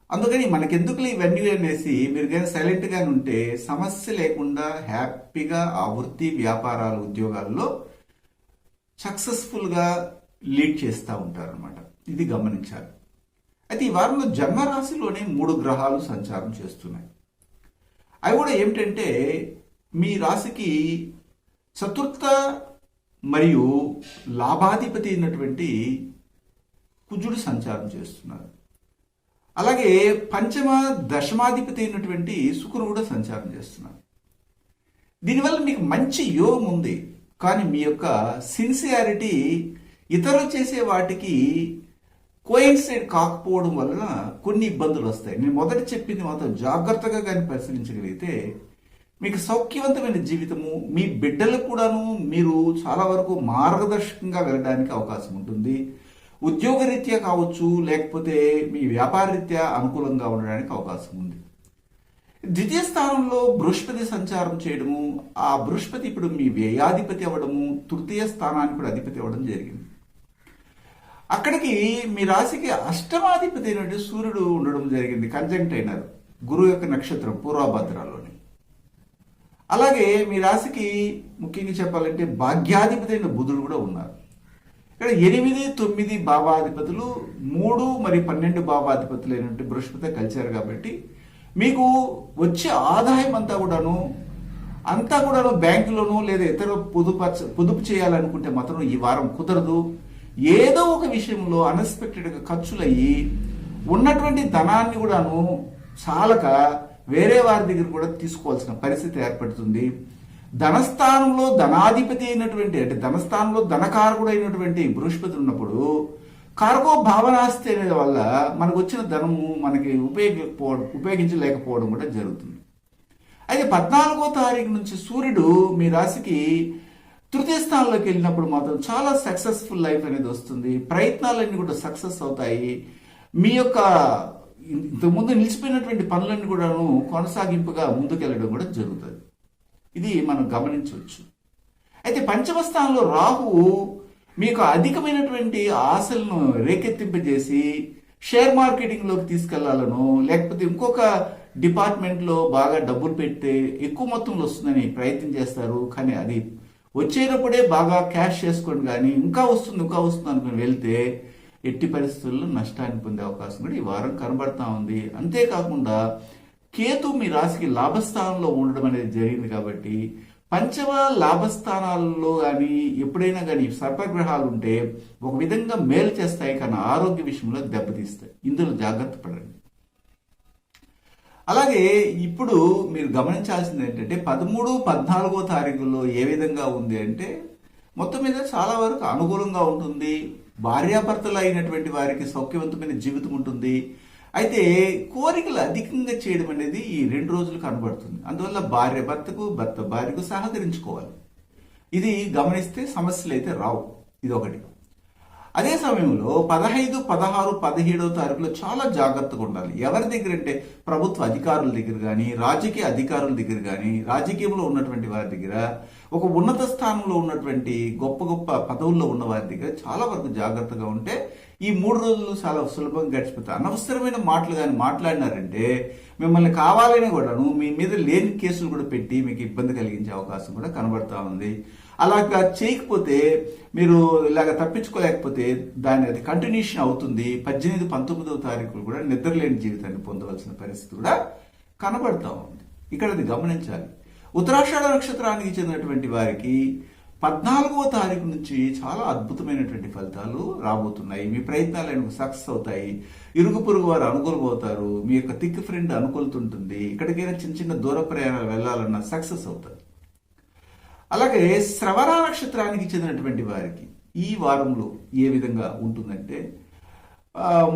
అందుకని మనకెందుకులే ఇవన్నీ అనేసి మీరు కానీ సైలెంట్గా ఉంటే సమస్య లేకుండా హ్యాపీగా ఆ వృత్తి వ్యాపారాలు ఉద్యోగాల్లో సక్సెస్ఫుల్గా లీడ్ చేస్తూ ఉంటారు అనమాట. ఇది గమనించాలి. అయితే ఈ వారంలో జన్మరాశిలోనే 3 గ్రహాలు సంచారం చేస్తున్నాయి. అవి కూడా ఏమిటంటే మీ రాశికి చతుర్థ మరియు లాభాధిపతి అయినటువంటి కుజుడు సంచారం చేస్తున్నారు. అలాగే పంచమ దశమాధిపతి అయినటువంటి శుక్రుడు కూడా సంచారం చేస్తున్నారు. దీనివల్ల మీకు మంచి యోగం ఉంది. కానీ మీ యొక్క సిన్సియారిటీ ఇతరులు చేసే వాటికి కోయిన్సైడ్ కాకపోవడం వలన కొన్ని ఇబ్బందులు వస్తాయి. నేను మొదట చెప్పింది మాత్రం జాగ్రత్తగా కానీ పరిశీలించగలిగితే మీకు సౌఖ్యవంతమైన జీవితము, మీ బిడ్డలకు కూడాను మీరు చాలా వరకు మార్గదర్శకంగా వెళ్ళడానికి అవకాశం ఉంటుంది. ఉద్యోగరీత్యా కావచ్చు, లేకపోతే మీ వ్యాపార రీత్యా అనుకూలంగా ఉండడానికి అవకాశం ఉంది. ద్వితీయ స్థానంలో బృహస్పతి సంచారం చేయడము, ఆ బృహస్పతి ఇప్పుడు మీ వ్యయాధిపతి అవ్వడము, తృతీయ స్థానానికి కూడా అధిపతి అవ్వడం జరిగింది. అక్కడికి మీ రాశికి అష్టమాధిపతి అయినటువంటి సూర్యుడు ఉండడం జరిగింది, కంజంక్ట్ అయినారు గురువు యొక్క నక్షత్రం పూర్వభద్రాలోని. అలాగే మీ రాశికి ముఖ్యంగా చెప్పాలంటే భాగ్యాధిపతి అయిన బుధుడు కూడా ఉన్నారు. ఇక్కడ 8, 9 భావాధిపతులు, 3 మరియు 12 భావాధిపతులు అయినటువంటి బృహస్పతి కలిశారు. కాబట్టి మీకు వచ్చే ఆదాయం అంతా కూడాను బ్యాంకులోనూ లేదా ఇతర పొదుపు చేయాలనుకుంటే మాత్రం ఈ వారం కుదరదు. ఏదో ఒక విషయంలో అన్ఎక్స్పెక్టెడ్గా ఖర్చులయ్యి ఉన్నటువంటి ధనాన్ని కూడాను చాలక వేరే వారి దగ్గర కూడా తీసుకోవాల్సిన పరిస్థితి ఏర్పడుతుంది. ధనస్థానంలో ధనాధిపతి అయినటువంటి అంటే ధనస్థానంలో ధనకారకుడు అయినటువంటి బృహస్పతి ఉన్నప్పుడు కారకో భావనాస్తి అనే వల్ల మనకు వచ్చిన ధనము మనకి ఉపయోగించలేకపోవడం కూడా జరుగుతుంది. అయితే 14వ తారీఖు నుంచి సూర్యుడు మీ రాశికి తృతీయ స్థానంలోకి వెళ్ళినప్పుడు మాత్రం చాలా సక్సెస్ఫుల్ లైఫ్ అనేది వస్తుంది. ప్రయత్నాలన్నీ కూడా సక్సెస్ అవుతాయి. మీ యొక్క ఇంతకుముందు నిలిచిపోయినటువంటి పనులన్నీ కూడాను కొనసాగింపుగా ముందుకెళ్ళడం కూడా జరుగుతుంది. ఇది మనం గమనించవచ్చు. అయితే పంచమ స్థానంలో రాహువు మీకు అధికమైనటువంటి ఆశలను రేకెత్తింపజేసి షేర్ మార్కెటింగ్లోకి తీసుకెళ్లాలను, లేకపోతే ఇంకొక డిపార్ట్మెంట్లో బాగా డబ్బులు పెడితే ఎక్కువ మొత్తంలో వస్తుందని ప్రయత్నం చేస్తారు. కానీ అది వచ్చేటప్పుడే బాగా క్యాష్ చేసుకోండి, కానీ ఇంకా వస్తుంది అనుకుని వెళ్తే ఎట్టి పరిస్థితుల్లో నష్టాన్ని పొందే అవకాశం కూడా ఈ వారం కనబడతా ఉంది. అంతేకాకుండా కేతు మీ రాశికి లాభస్థానంలో ఉండడం అనేది జరిగింది. కాబట్టి పంచమ లాభస్థానాల్లో కానీ ఎప్పుడైనా కానీ సర్పగ్రహాలు ఉంటే ఒక విధంగా మేలు చేస్తాయి, కానీ ఆరోగ్య విషయంలో దెబ్బతీస్తాయి. ఇందులో జాగ్రత్త పడండి. అలాగే ఇప్పుడు మీరు గమనించాల్సింది ఏంటంటే 13, 14వ తారీఖుల్లో ఏ విధంగా ఉంది అంటే మొత్తం మీద చాలా వరకు అనుకూలంగా ఉంటుంది. భార్యాభర్తలు అయినటువంటి వారికి సౌఖ్యవంతమైన జీవితం ఉంటుంది. అయితే కోరికలు అధికంగా చేయడం అనేది ఈ 2 రోజులు కనబడుతుంది. అందువల్ల భార్య భర్తకు, భర్త భార్యకు సహకరించుకోవాలి. ఇది గమనిస్తే సమస్యలు అయితే రావు. ఇదొకటి. అదే సమయంలో 15, 16, 17వ తారీఖులో చాలా జాగ్రత్తగా ఉండాలి. ఎవరి దగ్గర అంటే ప్రభుత్వ అధికారుల దగ్గర కానీ, రాజకీయ అధికారుల దగ్గర కానీ, రాజకీయంలో ఉన్నటువంటి వారి దగ్గర, ఒక ఉన్నత స్థానంలో ఉన్నటువంటి గొప్ప గొప్ప పదవుల్లో ఉన్న వారి దగ్గర చాలా వరకు జాగ్రత్తగా ఉంటే ఈ 3 రోజులు చాలా సులభంగా గడిచిపోతాయి. అనవసరమైన మాటలు కానీ మాట్లాడినారంటే మిమ్మల్ని కావాలని కూడాను మీ మీద లేని కేసులు కూడా పెట్టి మీకు ఇబ్బంది కలిగించే అవకాశం కూడా కనబడతా ఉంది. అలాగా చేయకపోతే మీరు ఇలాగ తప్పించుకోలేకపోతే అది కంటిన్యూషన్ అవుతుంది. 18, 19వ తారీఖులు కూడా నిద్రలేని జీవితాన్ని పొందవలసిన పరిస్థితి కూడా కనబడతా ఉంది. ఇక్కడ అది గమనించాలి. ఉత్తరాషాఢ నక్షత్రానికి చెందినటువంటి వారికి 14వ తారీఖు నుంచి చాలా అద్భుతమైనటువంటి ఫలితాలు రాబోతున్నాయి. మీ ప్రయత్నాలు సక్సెస్ అవుతాయి. ఇరుగు పొరుగు వారు అనుకూలమవుతారు. మీ యొక్క థిక్ ఫ్రెండ్ అనుకూలుతుంటుంది. ఎక్కడికైనా చిన్న చిన్న దూర ప్రయాణాలు వెళ్ళాలన్నా సక్సెస్ అవుతారు. అలాగే శ్రవణ నక్షత్రానికి చెందినటువంటి వారికి ఈ వారంలో ఏ విధంగా ఉంటుందంటే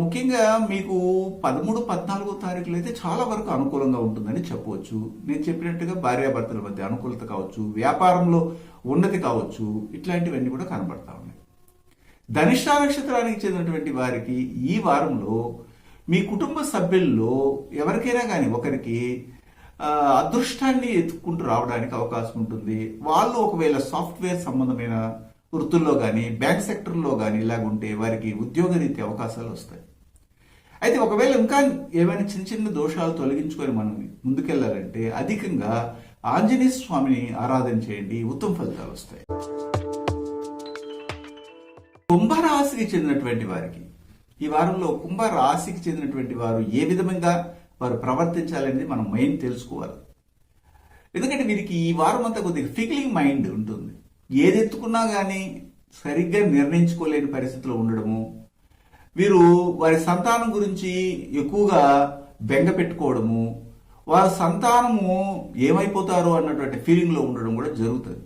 ముఖ్యంగా మీకు 13, 14వ తారీఖులు అయితే చాలా వరకు అనుకూలంగా ఉంటుందని చెప్పవచ్చు. నేను చెప్పినట్టుగా భార్యాభర్తల మధ్య అనుకూలత కావచ్చు, వ్యాపారంలో ఉన్నతి కావచ్చు, ఇట్లాంటివన్నీ కూడా కనబడతా ఉన్నాయి. ధనిష్ట నక్షత్రానికి చెందినటువంటి వారికి ఈ వారంలో మీ కుటుంబ సభ్యుల్లో ఎవరికైనా కానీ ఒకరికి అదృష్టాన్ని ఎత్తుకుంటూ రావడానికి అవకాశం ఉంటుంది. వాళ్ళు ఒకవేళ సాఫ్ట్వేర్ సంబంధమైన వృత్తుల్లో కానీ బ్యాంక్ సెక్టర్లో కానీ ఇలాగుంటే వారికి ఉద్యోగరీత్యా అవకాశాలు వస్తాయి. అయితే ఒకవేళ ఇంకా ఏమైనా చిన్న చిన్న దోషాలు తొలగించుకొని మనం ముందుకెళ్లాలంటే అధికంగా ఆంజనేయ స్వామిని ఆరాధన చేయండి, ఉత్తమ ఫలితాలు వస్తాయి. కుంభరాశికి చెందినటువంటి వారికి ఈ వారంలో కుంభరాశికి చెందినటువంటి వారు ఏ విధంగా వారు ప్రవర్తించాలనేది మనం మెయిన్ తెలుసుకోవాలి. ఎందుకంటే వీరికి ఈ వారం అంతా కొద్దిగా ఫిక్లింగ్ మైండ్ ఉంటుంది. ఏది ఎత్తుకున్నా కానీ సరిగ్గా నిర్ణయించుకోలేని పరిస్థితిలో ఉండడము, వీరు వారి సంతానం గురించి ఎక్కువగా బెంగ పెట్టుకోవడము, వారి సంతానము ఏమైపోతారో అన్నటువంటి ఫీలింగ్లో ఉండడం కూడా జరుగుతుంది.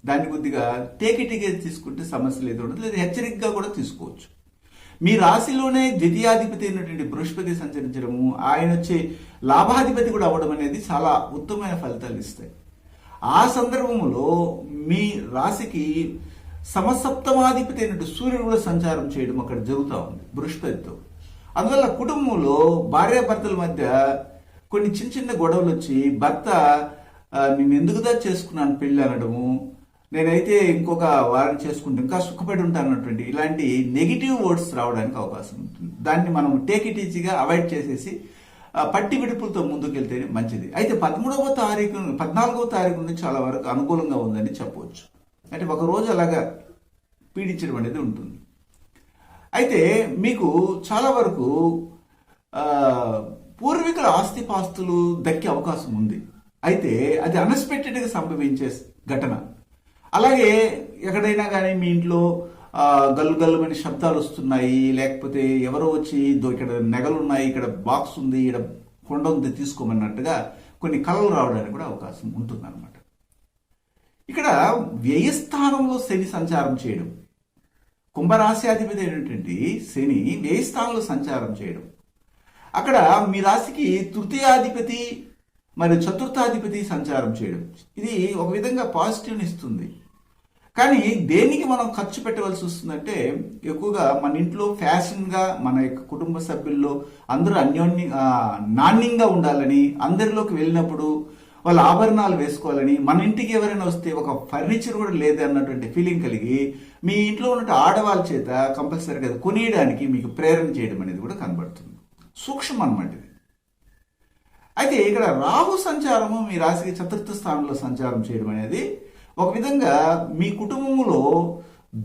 దాన్ని కొద్దిగా టేకిటీగా తీసుకుంటే సమస్య లేదు ఉండదు, లేదా హెచ్చరికగా కూడా తీసుకోవచ్చు. మీ రాశిలోనే ద్వితీయాధిపతి అయినటువంటి బృహస్పతి సంచరించడము, ఆయన వచ్చే లాభాధిపతి కూడా అవ్వడం అనేది చాలా ఉత్తమమైన ఫలితాలు ఇస్తాయి. ఆ సందర్భంలో మీ రాశికి సమసప్తమాధిపతి అయినట్టు సూర్యుడు కూడా సంచారం చేయడం అక్కడ జరుగుతూ ఉంది బృహస్పతితో. అందువల్ల కుటుంబంలో భార్యాభర్తల మధ్య కొన్ని చిన్న చిన్న గొడవలు వచ్చి భర్త నేను ఎందుకుదా చేసుకున్నాను పెళ్ళి అనడము, నేనైతే ఇంకొక వారం చేసుకుంటే ఇంకా సుఖపడి ఉంటాను అన్నటువంటి ఇలాంటి నెగిటివ్ వర్డ్స్ రావడానికి అవకాశం ఉంటుంది. దాన్ని మనం టేక్ ఇట్ ఈజీగా అవాయిడ్ చేసేసి పట్టి విడుపులతో ముందుకెళ్తేనే మంచిది. అయితే 14వ తారీఖు నుండి చాలా వరకు అనుకూలంగా ఉందని చెప్పవచ్చు. అంటే ఒక రోజు అలాగా పీడించడం అనేది ఉంటుంది. అయితే మీకు చాలా వరకు పూర్వీకుల ఆస్తిపాస్తులు దక్కే అవకాశం ఉంది. అయితే అది అన్ఎక్స్పెక్టెడ్గా సంభవించే ఘటన. అలాగే ఎక్కడైనా కానీ మీ ఇంట్లో గల్లు గల్లుమని శబ్దాలు వస్తున్నాయి, లేకపోతే ఎవరో వచ్చి ఇక్కడ నెగలు ఉన్నాయి, ఇక్కడ బాక్స్ ఉంది, ఇక్కడ కొండ ఉంది తీసుకోమన్నట్టుగా కొన్ని కళలు రావడానికి కూడా అవకాశం ఉంటుందన్నమాట. ఇక్కడ వ్యయస్థానంలో శని సంచారం చేయడం, కుంభరాశ్యాధిపతి అయినటువంటి శని వ్యయస్థానంలో సంచారం చేయడం, అక్కడ మీ రాశికి తృతీయాధిపతి మరియు చతుర్థాధిపతి సంచారం చేయడం, ఇది ఒక విధంగా పాజిటివ్ని ఇస్తుంది. కానీ దేనికి మనం ఖర్చు పెట్టవలసి వస్తుందంటే ఎక్కువగా మన ఇంట్లో ఫ్యాషన్గా మన యొక్క కుటుంబ సభ్యుల్లో అందరూ నాణ్యంగా ఉండాలని, అందరిలోకి వెళ్ళినప్పుడు వాళ్ళ ఆభరణాలు వేసుకోవాలని, మన ఇంటికి ఎవరైనా వస్తే ఒక ఫర్నిచర్ కూడా లేదన్నటువంటి ఫీలింగ్ కలిగి మీ ఇంట్లో ఉన్న ఆడవాళ్ళ చేత కంపల్సరీగా కొనియడానికి మీకు ప్రేరణ చేయడం అనేది కూడా కనబడుతుంది. సూక్ష్మం అన్నమాట ఇది. అయితే ఇక్కడ రాహు సంచారము మీ రాశికి చతుర్థ స్థానంలో సంచారం చేయడం అనేది ఒక విధంగా మీ కుటుంబంలో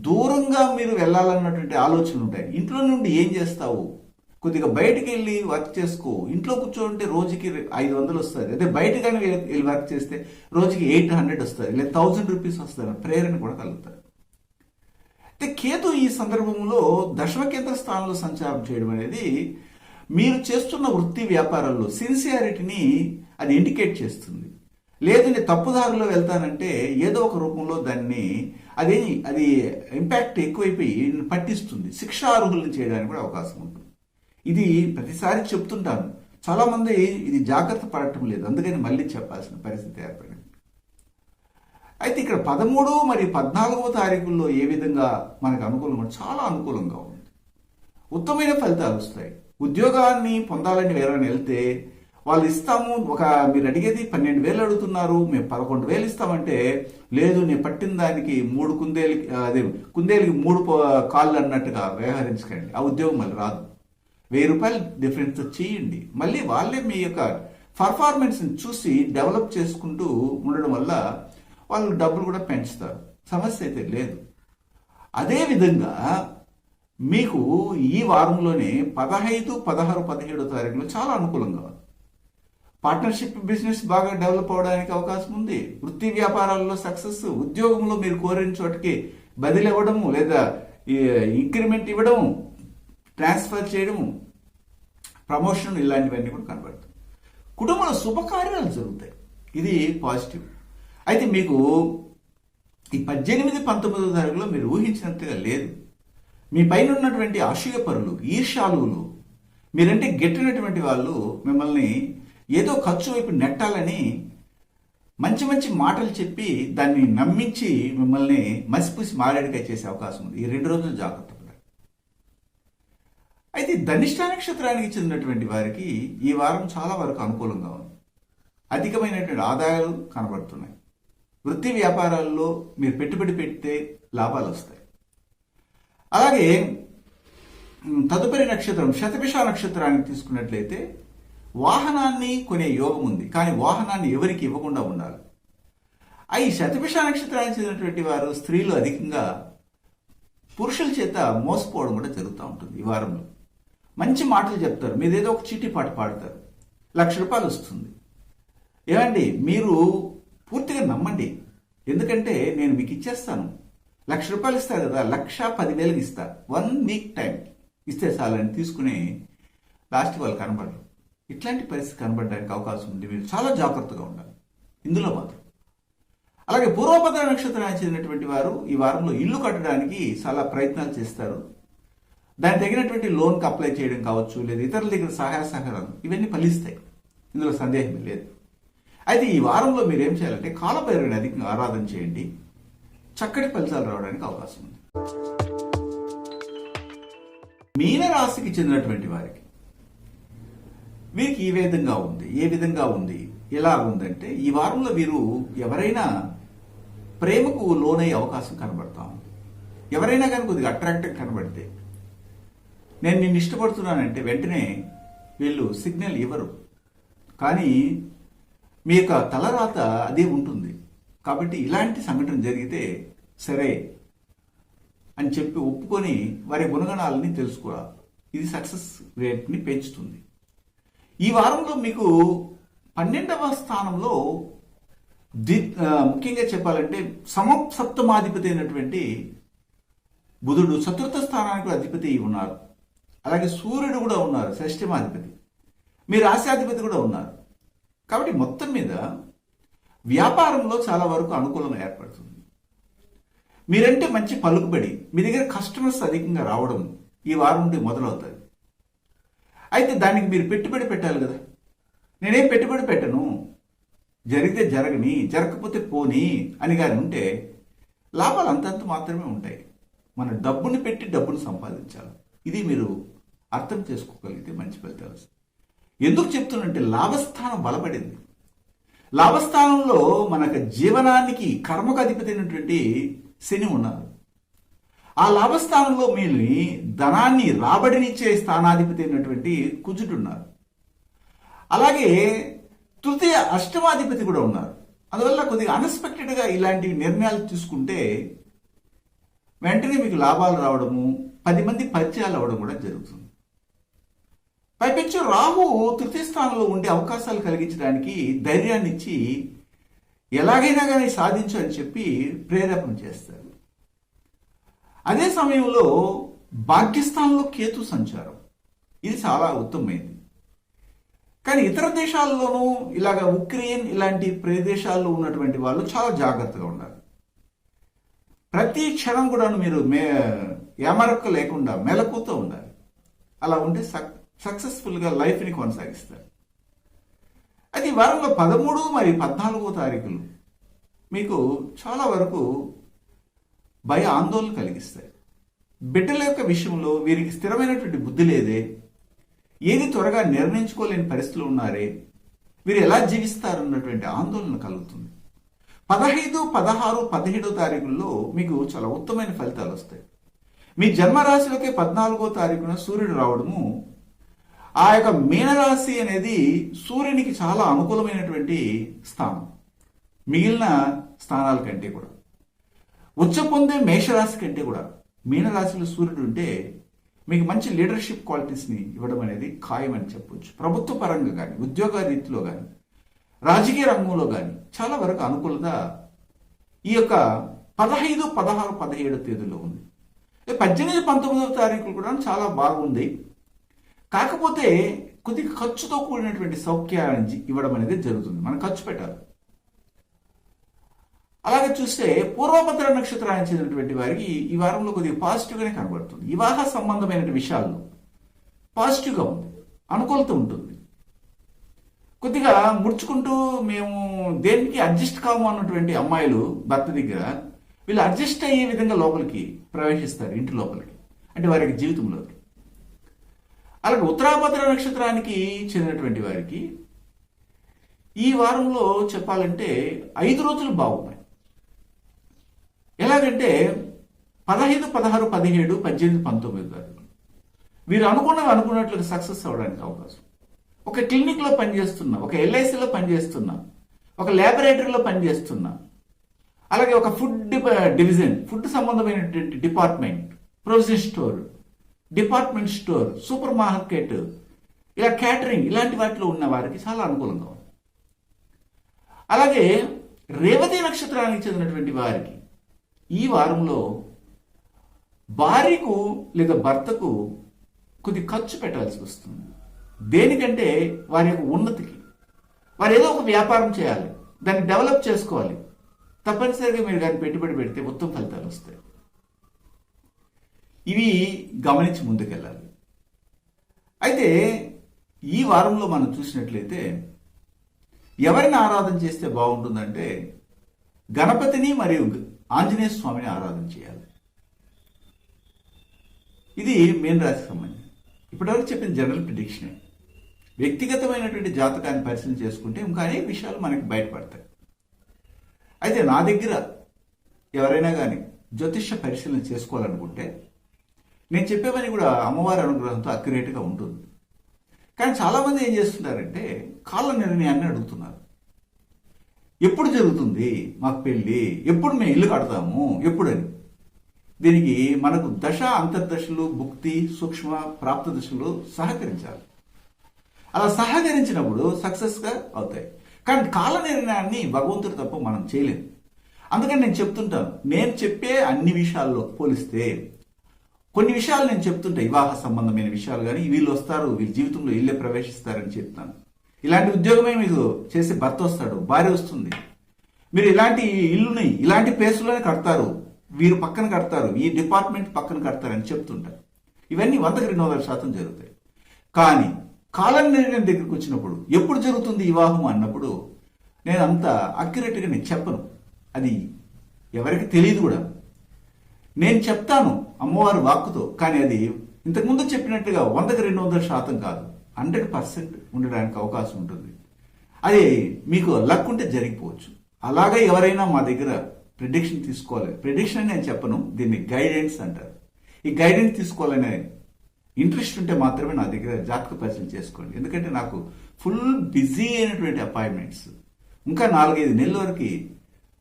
దూరంగా మీరు వెళ్ళాలన్నటువంటి ఆలోచనలు ఉంటాయి. ఇంట్లో నుండి ఏం చేస్తావు, కొద్దిగా బయటికి వెళ్ళి వర్క్ చేసుకో, ఇంట్లో కూర్చోంటే రోజుకి 500 వస్తుంది, అదే బయటగానే వెళ్ళి వర్క్ చేస్తే రోజుకి 800 వస్తుంది, లేదా 1000 రూపీస్ వస్తుంది, ప్రేరణ కూడా కలుగుతారు. అయితే కేతు ఈ సందర్భంలో దశమ కేంద్ర స్థానంలో సంచారం చేయడం అనేది మీరు చేస్తున్న వృత్తి వ్యాపారాల్లో సిన్సియారిటీని అది ఇండికేట్ చేస్తుంది. లేదు నేను తప్పుదారిలో వెళ్తానంటే ఏదో ఒక రూపంలో దాన్ని అది ఇంపాక్ట్ ఎక్కువైపోయి పట్టిస్తుంది, శిక్షార్హులను చేయడానికి కూడా అవకాశం ఉంటుంది. ఇది ప్రతిసారి చెప్తుంటాను, చాలామంది ఇది జాగ్రత్త పడటం లేదు, అందుకని మళ్ళీ చెప్పాల్సిన పరిస్థితి ఏర్పడింది. అయితే ఇక్కడ 13 మరియు 14వ తారీఖుల్లో ఏ విధంగా మనకు అనుకూలంగా చాలా అనుకూలంగా ఉంది, ఉత్తమమైన ఫలితాలు వస్తాయి. ఉద్యోగాన్ని పొందాలని ఎవరైనా వెళ్తే వాళ్ళు ఇస్తాము, మీరు అడిగేది 12,000 అడుగుతున్నారు, మేము 11,000 ఇస్తామంటే లేదు నేను పట్టిన దానికి 3 కుందేలకి 3 కాళ్ళు అన్నట్టుగా వ్యవహరించకండి, ఆ ఉద్యోగం మళ్ళీ రాదు. 1000 రూపాయలు డిఫరెన్స్ చేయండి, మళ్ళీ వాళ్ళే మీ యొక్క పర్ఫార్మెన్స్ని చూసి డెవలప్ చేసుకుంటూ ఉండడం వల్ల వాళ్ళు డబ్బులు కూడా పెంచుతారు, సమస్య అయితే లేదు. అదేవిధంగా మీకు ఈ వారంలోనే 15, 16, 17వ తారీఖులో చాలా అనుకూలంగా ఉంది. పార్ట్నర్షిప్ బిజినెస్ బాగా డెవలప్ అవడానికి అవకాశం ఉంది. వృత్తి వ్యాపారాల్లో సక్సెస్, ఉద్యోగంలో మీరు కోరిన చోటకి బదిలీ ఇవ్వడము, లేదా ఇంక్రిమెంట్ ఇవ్వడము, ట్రాన్స్ఫర్ చేయడము, ప్రమోషన్, ఇలాంటివన్నీ కూడా కనబడుతుంది. కుటుంబంలో శుభకార్యాలు జరుగుతాయి, ఇది పాజిటివ్. అయితే మీకు ఈ 18, 19వ తారీఖులో మీరు ఊహించినట్టుగా లేదు. మీ పైన ఉన్నటువంటి అసూయపరులు, ఈర్ష్యాలువులు, మీరంటే గెట్టినటువంటి వాళ్ళు మిమ్మల్ని ఏదో ఖర్చు వైపు నెట్టాలని మంచి మంచి మాటలు చెప్పి దాన్ని నమ్మించి మిమ్మల్ని మసిపూసి మారేడుగా చేసే అవకాశం ఉంది. ఈ 2 రోజులు జాగ్రత్త పడాలి. అయితే ధనిష్ట నక్షత్రానికి చెందినటువంటి వారికి ఈ వారం చాలా వరకు అనుకూలంగా ఉంది. అధికమైనటువంటి ఆదాయాలు కనబడుతున్నాయి. వృత్తి వ్యాపారాల్లో మీరు పెట్టుబడి పెడితే లాభాలు వస్తాయి. అలాగే తదుపరి నక్షత్రం శతభిష నక్షత్రానికి తీసుకున్నట్లయితే వాహనాన్ని కొనే యోగం ఉంది. కానీ వాహనాన్ని ఎవరికి ఇవ్వకుండా ఉండాలి. ఈ శతభిష నక్షత్రానికి చెందినటువంటి వారు స్త్రీలు అధికంగా పురుషుల చేత మోసపోవడం కూడా జరుగుతూ ఉంటుంది. ఈ వారంలో మంచి మాటలు చెప్తారు, మీదేదో ఒక చీటీ పాట పాడతారు, ₹1,00,000 వస్తుంది. ఏమండి, మీరు పూర్తిగా నమ్మండి. ఎందుకంటే నేను మీకు ఇచ్చేస్తాను, ₹1,00,000 ఇస్తారు కదా, 1,10,000 ఇస్తా, 1 వీక్ టైం ఇస్తే చాలని తీసుకుని లాస్ట్ వాళ్ళు కనబడరు. ఇట్లాంటి పరిస్థితి కనబడడానికి అవకాశం ఉంది. మీరు చాలా జాగ్రత్తగా ఉండాలి ఇందులో మాత్రం. అలాగే పూర్వభద్ర నక్షత్రానికి చెందినటువంటి వారు ఈ వారంలో ఇల్లు కట్టడానికి చాలా ప్రయత్నాలు చేస్తారు. దానికి తగినటువంటి లోన్కి అప్లై చేయడం కావచ్చు, లేదా ఇతరుల దగ్గర సహాయ సహకారాలు ఇవన్నీ ఫలిస్తాయి. ఇందులో సందేహం లేదు. అయితే ఈ వారంలో మీరు ఏం చేయాలంటే కాలభైరవుని అధికంగా ఆరాధన చేయండి. చక్కటి ఫలితాలు రావడానికి అవకాశం ఉంది. మీనరాశికి చెందినటువంటి వారికి వీరికి ఏ విధంగా ఉంది ఎలా ఉందంటే, ఈ వారంలో వీరు ఎవరైనా ప్రేమకు లోనయ్యే అవకాశం కనబడతా ఉంది. ఎవరైనా కానీ కొద్దిగా అట్రాక్టివ్ కనబడితే, నేను నిన్ను ఇష్టపడుతున్నానంటే వెంటనే వీళ్ళు సిగ్నల్ ఇవ్వరు. కానీ మీ యొక్క తలరాత అదే ఉంటుంది. కాబట్టి ఇలాంటి సంఘటన జరిగితే సరే అని చెప్పి ఒప్పుకొని వారి గుణగణాలని తెలుసుకోవాలి. ఇది సక్సెస్ రేట్ని పెంచుతుంది. ఈ వారంలో మీకు 12వ స్థానంలో ముఖ్యంగా చెప్పాలంటే సప్తమాధిపతి అయినటువంటి బుధుడు చతుర్థ స్థానానికి అధిపతి ఉన్నారు. అలాగే సూర్యుడు కూడా ఉన్నారు, షష్ఠమాధిపతి. మీ రాశ్యాధిపతి కూడా ఉన్నారు. కాబట్టి మొత్తం మీద వ్యాపారంలో చాలా వరకు అనుకూలంగా ఏర్పడుతుంది. మీరంటే మంచి పలుకుబడి, మీ దగ్గర కస్టమర్స్ అధికంగా రావడం ఈ వారం నుండి మొదలవుతుంది. అయితే దానికి మీరు పెట్టుబడి పెట్టాలి కదా. నేనేం పెట్టుబడి పెట్టను, జరిగితే జరగని, జరగకపోతే పోని అని కానీ ఉంటే లాభాలు అంతంత మాత్రమే ఉంటాయి. మన డబ్బుని పెట్టి డబ్బును సంపాదించాలి. ఇది మీరు అర్థం చేసుకోగలిగితే మంచి ఫలితాలు వస్తాయి. ఎందుకు చెప్తున్నంటే లాభస్థానం బలపడింది. లాభస్థానంలో మనకు జీవనానికి కర్మకు అధిపతి అయినటువంటి శని ఉన్నారు. ఆ లాభస్థానంలో మీరు ధనాన్ని రాబడినిచ్చే స్థానాధిపతి అయినటువంటి కుజుడు ఉన్నారు. అలాగే తృతీయ అష్టమాధిపతి కూడా ఉన్నారు. అందువల్ల కొద్దిగా అన్ఎక్స్పెక్టెడ్గా ఇలాంటి నిర్ణయాలు తీసుకుంటే వెంటనే మీకు లాభాలు రావడము, 10 మంది పరిచయాలు అవ్వడం కూడా జరుగుతుంది. పైపెచ్చు రాహు తృతీయ స్థానంలో ఉండే అవకాశాలు కలిగించడానికి ధైర్యాన్ని ఇచ్చి ఎలాగైనా కానీ సాధించు అని చెప్పి ప్రేరేపణ చేస్తారు. అదే సమయంలో భాగ్యస్థానంలో కేతు సంచారం, ఇది చాలా ఉత్తమమైనది. కానీ ఇతర దేశాల్లోనూ ఇలాగ ఉక్రెయిన్ ఇలాంటి ప్రదేశాల్లో ఉన్నటువంటి వాళ్ళు చాలా జాగ్రత్తగా ఉండాలి. ప్రతి క్షణం కూడా మీరు ఏమరక్క లేకుండా మెలకుతో ఉండాలి. అలా ఉంటే సక్సెస్ఫుల్గా లైఫ్ని కొనసాగిస్తారు. అయితే ఈ వారంలో 13 మరియు 14వ తారీఖులు మీకు చాలా వరకు భయ ఆందోళన కలిగిస్తాయి. బిడ్డల యొక్క విషయంలో వీరికి స్థిరమైనటువంటి బుద్ధి లేదే, ఏది త్వరగా నిర్ణయించుకోలేని పరిస్థితులు ఉన్నారే, వీరు ఎలా జీవిస్తారన్నటువంటి ఆందోళన కలుగుతుంది. 15, 16, 17వ తారీఖుల్లో మీకు చాలా ఉత్తమమైన ఫలితాలు వస్తాయి. మీ జన్మరాశిలోకి 14వ తారీఖున సూర్యుడు రావడము, ఆ యొక్క మీనరాశి అనేది సూర్యునికి చాలా అనుకూలమైనటువంటి స్థానం. మిగిలిన స్థానాల కంటే కూడా ఉచ్చ పొందే మేషరాశి కంటే కూడా మీనరాశిలో సూర్యుడు ఉంటే మీకు మంచి లీడర్షిప్ క్వాలిటీస్ని ఇవ్వడం అనేది ఖాయమని చెప్పొచ్చు. ప్రభుత్వ పరంగా కానీ, ఉద్యోగ రీతిలో కానీ, రాజకీయ రంగంలో కానీ చాలా వరకు అనుకూలత ఈ యొక్క 15, 16, 17 తేదీలో ఉంది. 18, 19వ తారీఖులు కూడా చాలా బాగుంది. కాకపోతే కొద్దిగా ఖర్చుతో కూడినటువంటి సౌఖ్యాన్ని ఇవ్వడం అనేది జరుగుతుంది. మనం ఖర్చు పెట్టాలి. అలాగే చూస్తే పూర్వభద్ర నక్షత్రానికి చెందినటువంటి వారికి ఈ వారంలో కొద్దిగా పాజిటివ్గానే కనబడుతుంది. వివాహ సంబంధమైన విషయాల్లో పాజిటివ్గా ఉంది, అనుకూలత ఉంటుంది. కొద్దిగా ముడుచుకుంటూ మేము దేనికి అడ్జస్ట్ కాము అన్నటువంటి అమ్మాయిలు భర్త దగ్గర వీళ్ళు అడ్జస్ట్ అయ్యే విధంగా లోపలికి ప్రవేశిస్తారు, ఇంటి లోపలికి, అంటే వారికి జీవితంలోకి. అలాగే ఉత్తరాభద్ర నక్షత్రానికి చెందినటువంటి వారికి ఈ వారంలో చెప్పాలంటే 5 రోజులు బాగున్నాయి. ఎలాగంటే 15, 16, 17, 18, 19 తారీఖులు వీరు అనుకున్నట్లుగా సక్సెస్ అవ్వడానికి అవకాశం. ఒక క్లినిక్లో పనిచేస్తున్నా, ఒక ఎల్ఐసిలో పనిచేస్తున్నా, ఒక ల్యాబొరేటరీలో పనిచేస్తున్నా, అలాగే ఒక ఫుడ్ డివిజన్, ఫుడ్ సంబంధమైనటువంటి department, provision store, department store, super market, ఇలా క్యాటరింగ్, ఇలాంటి వాటిలో ఉన్న వారికి చాలా అనుకూలంగా ఉంది. అలాగే రేవతి నక్షత్రానికి చెందినటువంటి వారికి ఈ వారంలో భార్యకు లేదా భర్తకు కొద్ది ఖర్చు పెట్టాల్సి వస్తుంది. దేనికంటే వారి యొక్క ఉన్నతికి. వారు ఏదో ఒక వ్యాపారం చేయాలి, దాన్ని డెవలప్ చేసుకోవాలి. తప్పనిసరిగా మీరు దాన్ని పెట్టుబడి పెడితే ఉత్తమ ఫలితాలు వస్తాయి. ఇవి గమనించి ముందుకెళ్ళాలి. అయితే ఈ వారంలో మనం చూసినట్లయితే ఎవరిని ఆరాధన చేస్తే బాగుంటుందంటే గణపతిని మరియు ఆంజనేయ స్వామిని ఆరాధన చేయాలి. ఇది మీన రాశికి సంబంధించి ఇప్పటివరకు చెప్పిన జనరల్ ప్రిడిక్షనే. వ్యక్తిగతమైనటువంటి జాతకాన్ని పరిశీలన చేసుకుంటే ఇంకా అనేక విషయాలు మనకి బయటపడతాయి. అయితే నా దగ్గర ఎవరైనా కానీ జ్యోతిష్య పరిశీలన చేసుకోవాలనుకుంటే నేను చెప్పేవని కూడా అమ్మవారి అనుగ్రహంతో అక్యురేట్గా ఉంటుంది. కానీ చాలామంది ఏం చేస్తున్నారంటే కాల నిర్ణయాన్ని అడుగుతున్నారు. ఎప్పుడు జరుగుతుంది మాకు పెళ్ళి, ఎప్పుడు మేము ఇల్లు కడతాము, ఎప్పుడని. దీనికి మనకు దశ, అంతర్దశలు, భుక్తి, సూక్ష్మ, ప్రాప్త దశలు సహకరించాలి. అలా సహకరించినప్పుడు సక్సెస్గా అవుతాయి. కానీ కాల నిర్ణయాన్ని భగవంతుడు తప్ప మనం చేయలేము. అందుకని నేను చెప్తుంటాను, నేను చెప్పే అన్ని విషయాల్లో పోలిస్తే కొన్ని విషయాలు నేను చెప్తుంటా, వివాహ సంబంధమైన విషయాలు కానీ వీళ్ళు వస్తారు, వీళ్ళ జీవితంలో ఇల్లే ప్రవేశిస్తారని చెప్తాను. ఇలాంటి ఉద్యోగమే మీకు చేసే భర్త వస్తాడు, భార్య వస్తుంది, మీరు ఇలాంటి ఇల్లుని ఇలాంటి ప్లేసులోనే కడతారు, వీరు పక్కన కడతారు, ఈ డిపార్ట్మెంట్ పక్కన కడతారని చెప్తుంటారు. ఇవన్నీ 100% జరుగుతాయి. కానీ కాలం నిర్ణయం దగ్గరికి వచ్చినప్పుడు ఎప్పుడు జరుగుతుంది వివాహం అన్నప్పుడు నేను అంత అక్యురేట్గా నేను చెప్పను. అది ఎవరికి తెలియదు కూడా. నేను చెప్తాను అమ్మవారి వాక్కుతో, కానీ అది ఇంతకుముందు చెప్పినట్టుగా 100% కాదు, 100% ఉండడానికి అవకాశం ఉంటుంది. అది మీకు లక్ ఉంటే జరిగిపోవచ్చు. అలాగే ఎవరైనా మా దగ్గర ప్రిడిక్షన్ తీసుకోవాలి, ప్రిడిక్షన్ నేను చెప్పను, దీన్ని గైడెన్స్ అంటారు. ఈ గైడెన్స్ తీసుకోవాలనే ఇంట్రెస్ట్ ఉంటే మాత్రమే నా దగ్గర జాతక పరిశీలన చేసుకోండి. ఎందుకంటే నాకు ఫుల్ బిజీ అయినటువంటి అపాయింట్మెంట్స్, ఇంకా 4-5 నెలల వరకు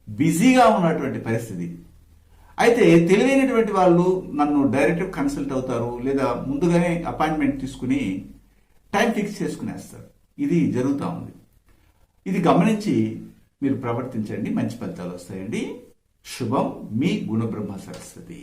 బిజీగా ఉన్నటువంటి పరిస్థితి. అయితే తెలివైనటువంటి వాళ్ళు నన్ను డైరెక్ట్గా కన్సల్ట్ అవుతారు, లేదా ముందుగానే అపాయింట్మెంట్ తీసుకుని టైం ఫిక్స్ చేసుకునేస్తారు. ఇది జరుగుతూ ఉంది. ఇది గమనించి మీరు ప్రవర్తించండి, మంచి ఫలితాలు వస్తాయండి. శుభం. మీ గుణబ్రహ్మ సరస్వతి.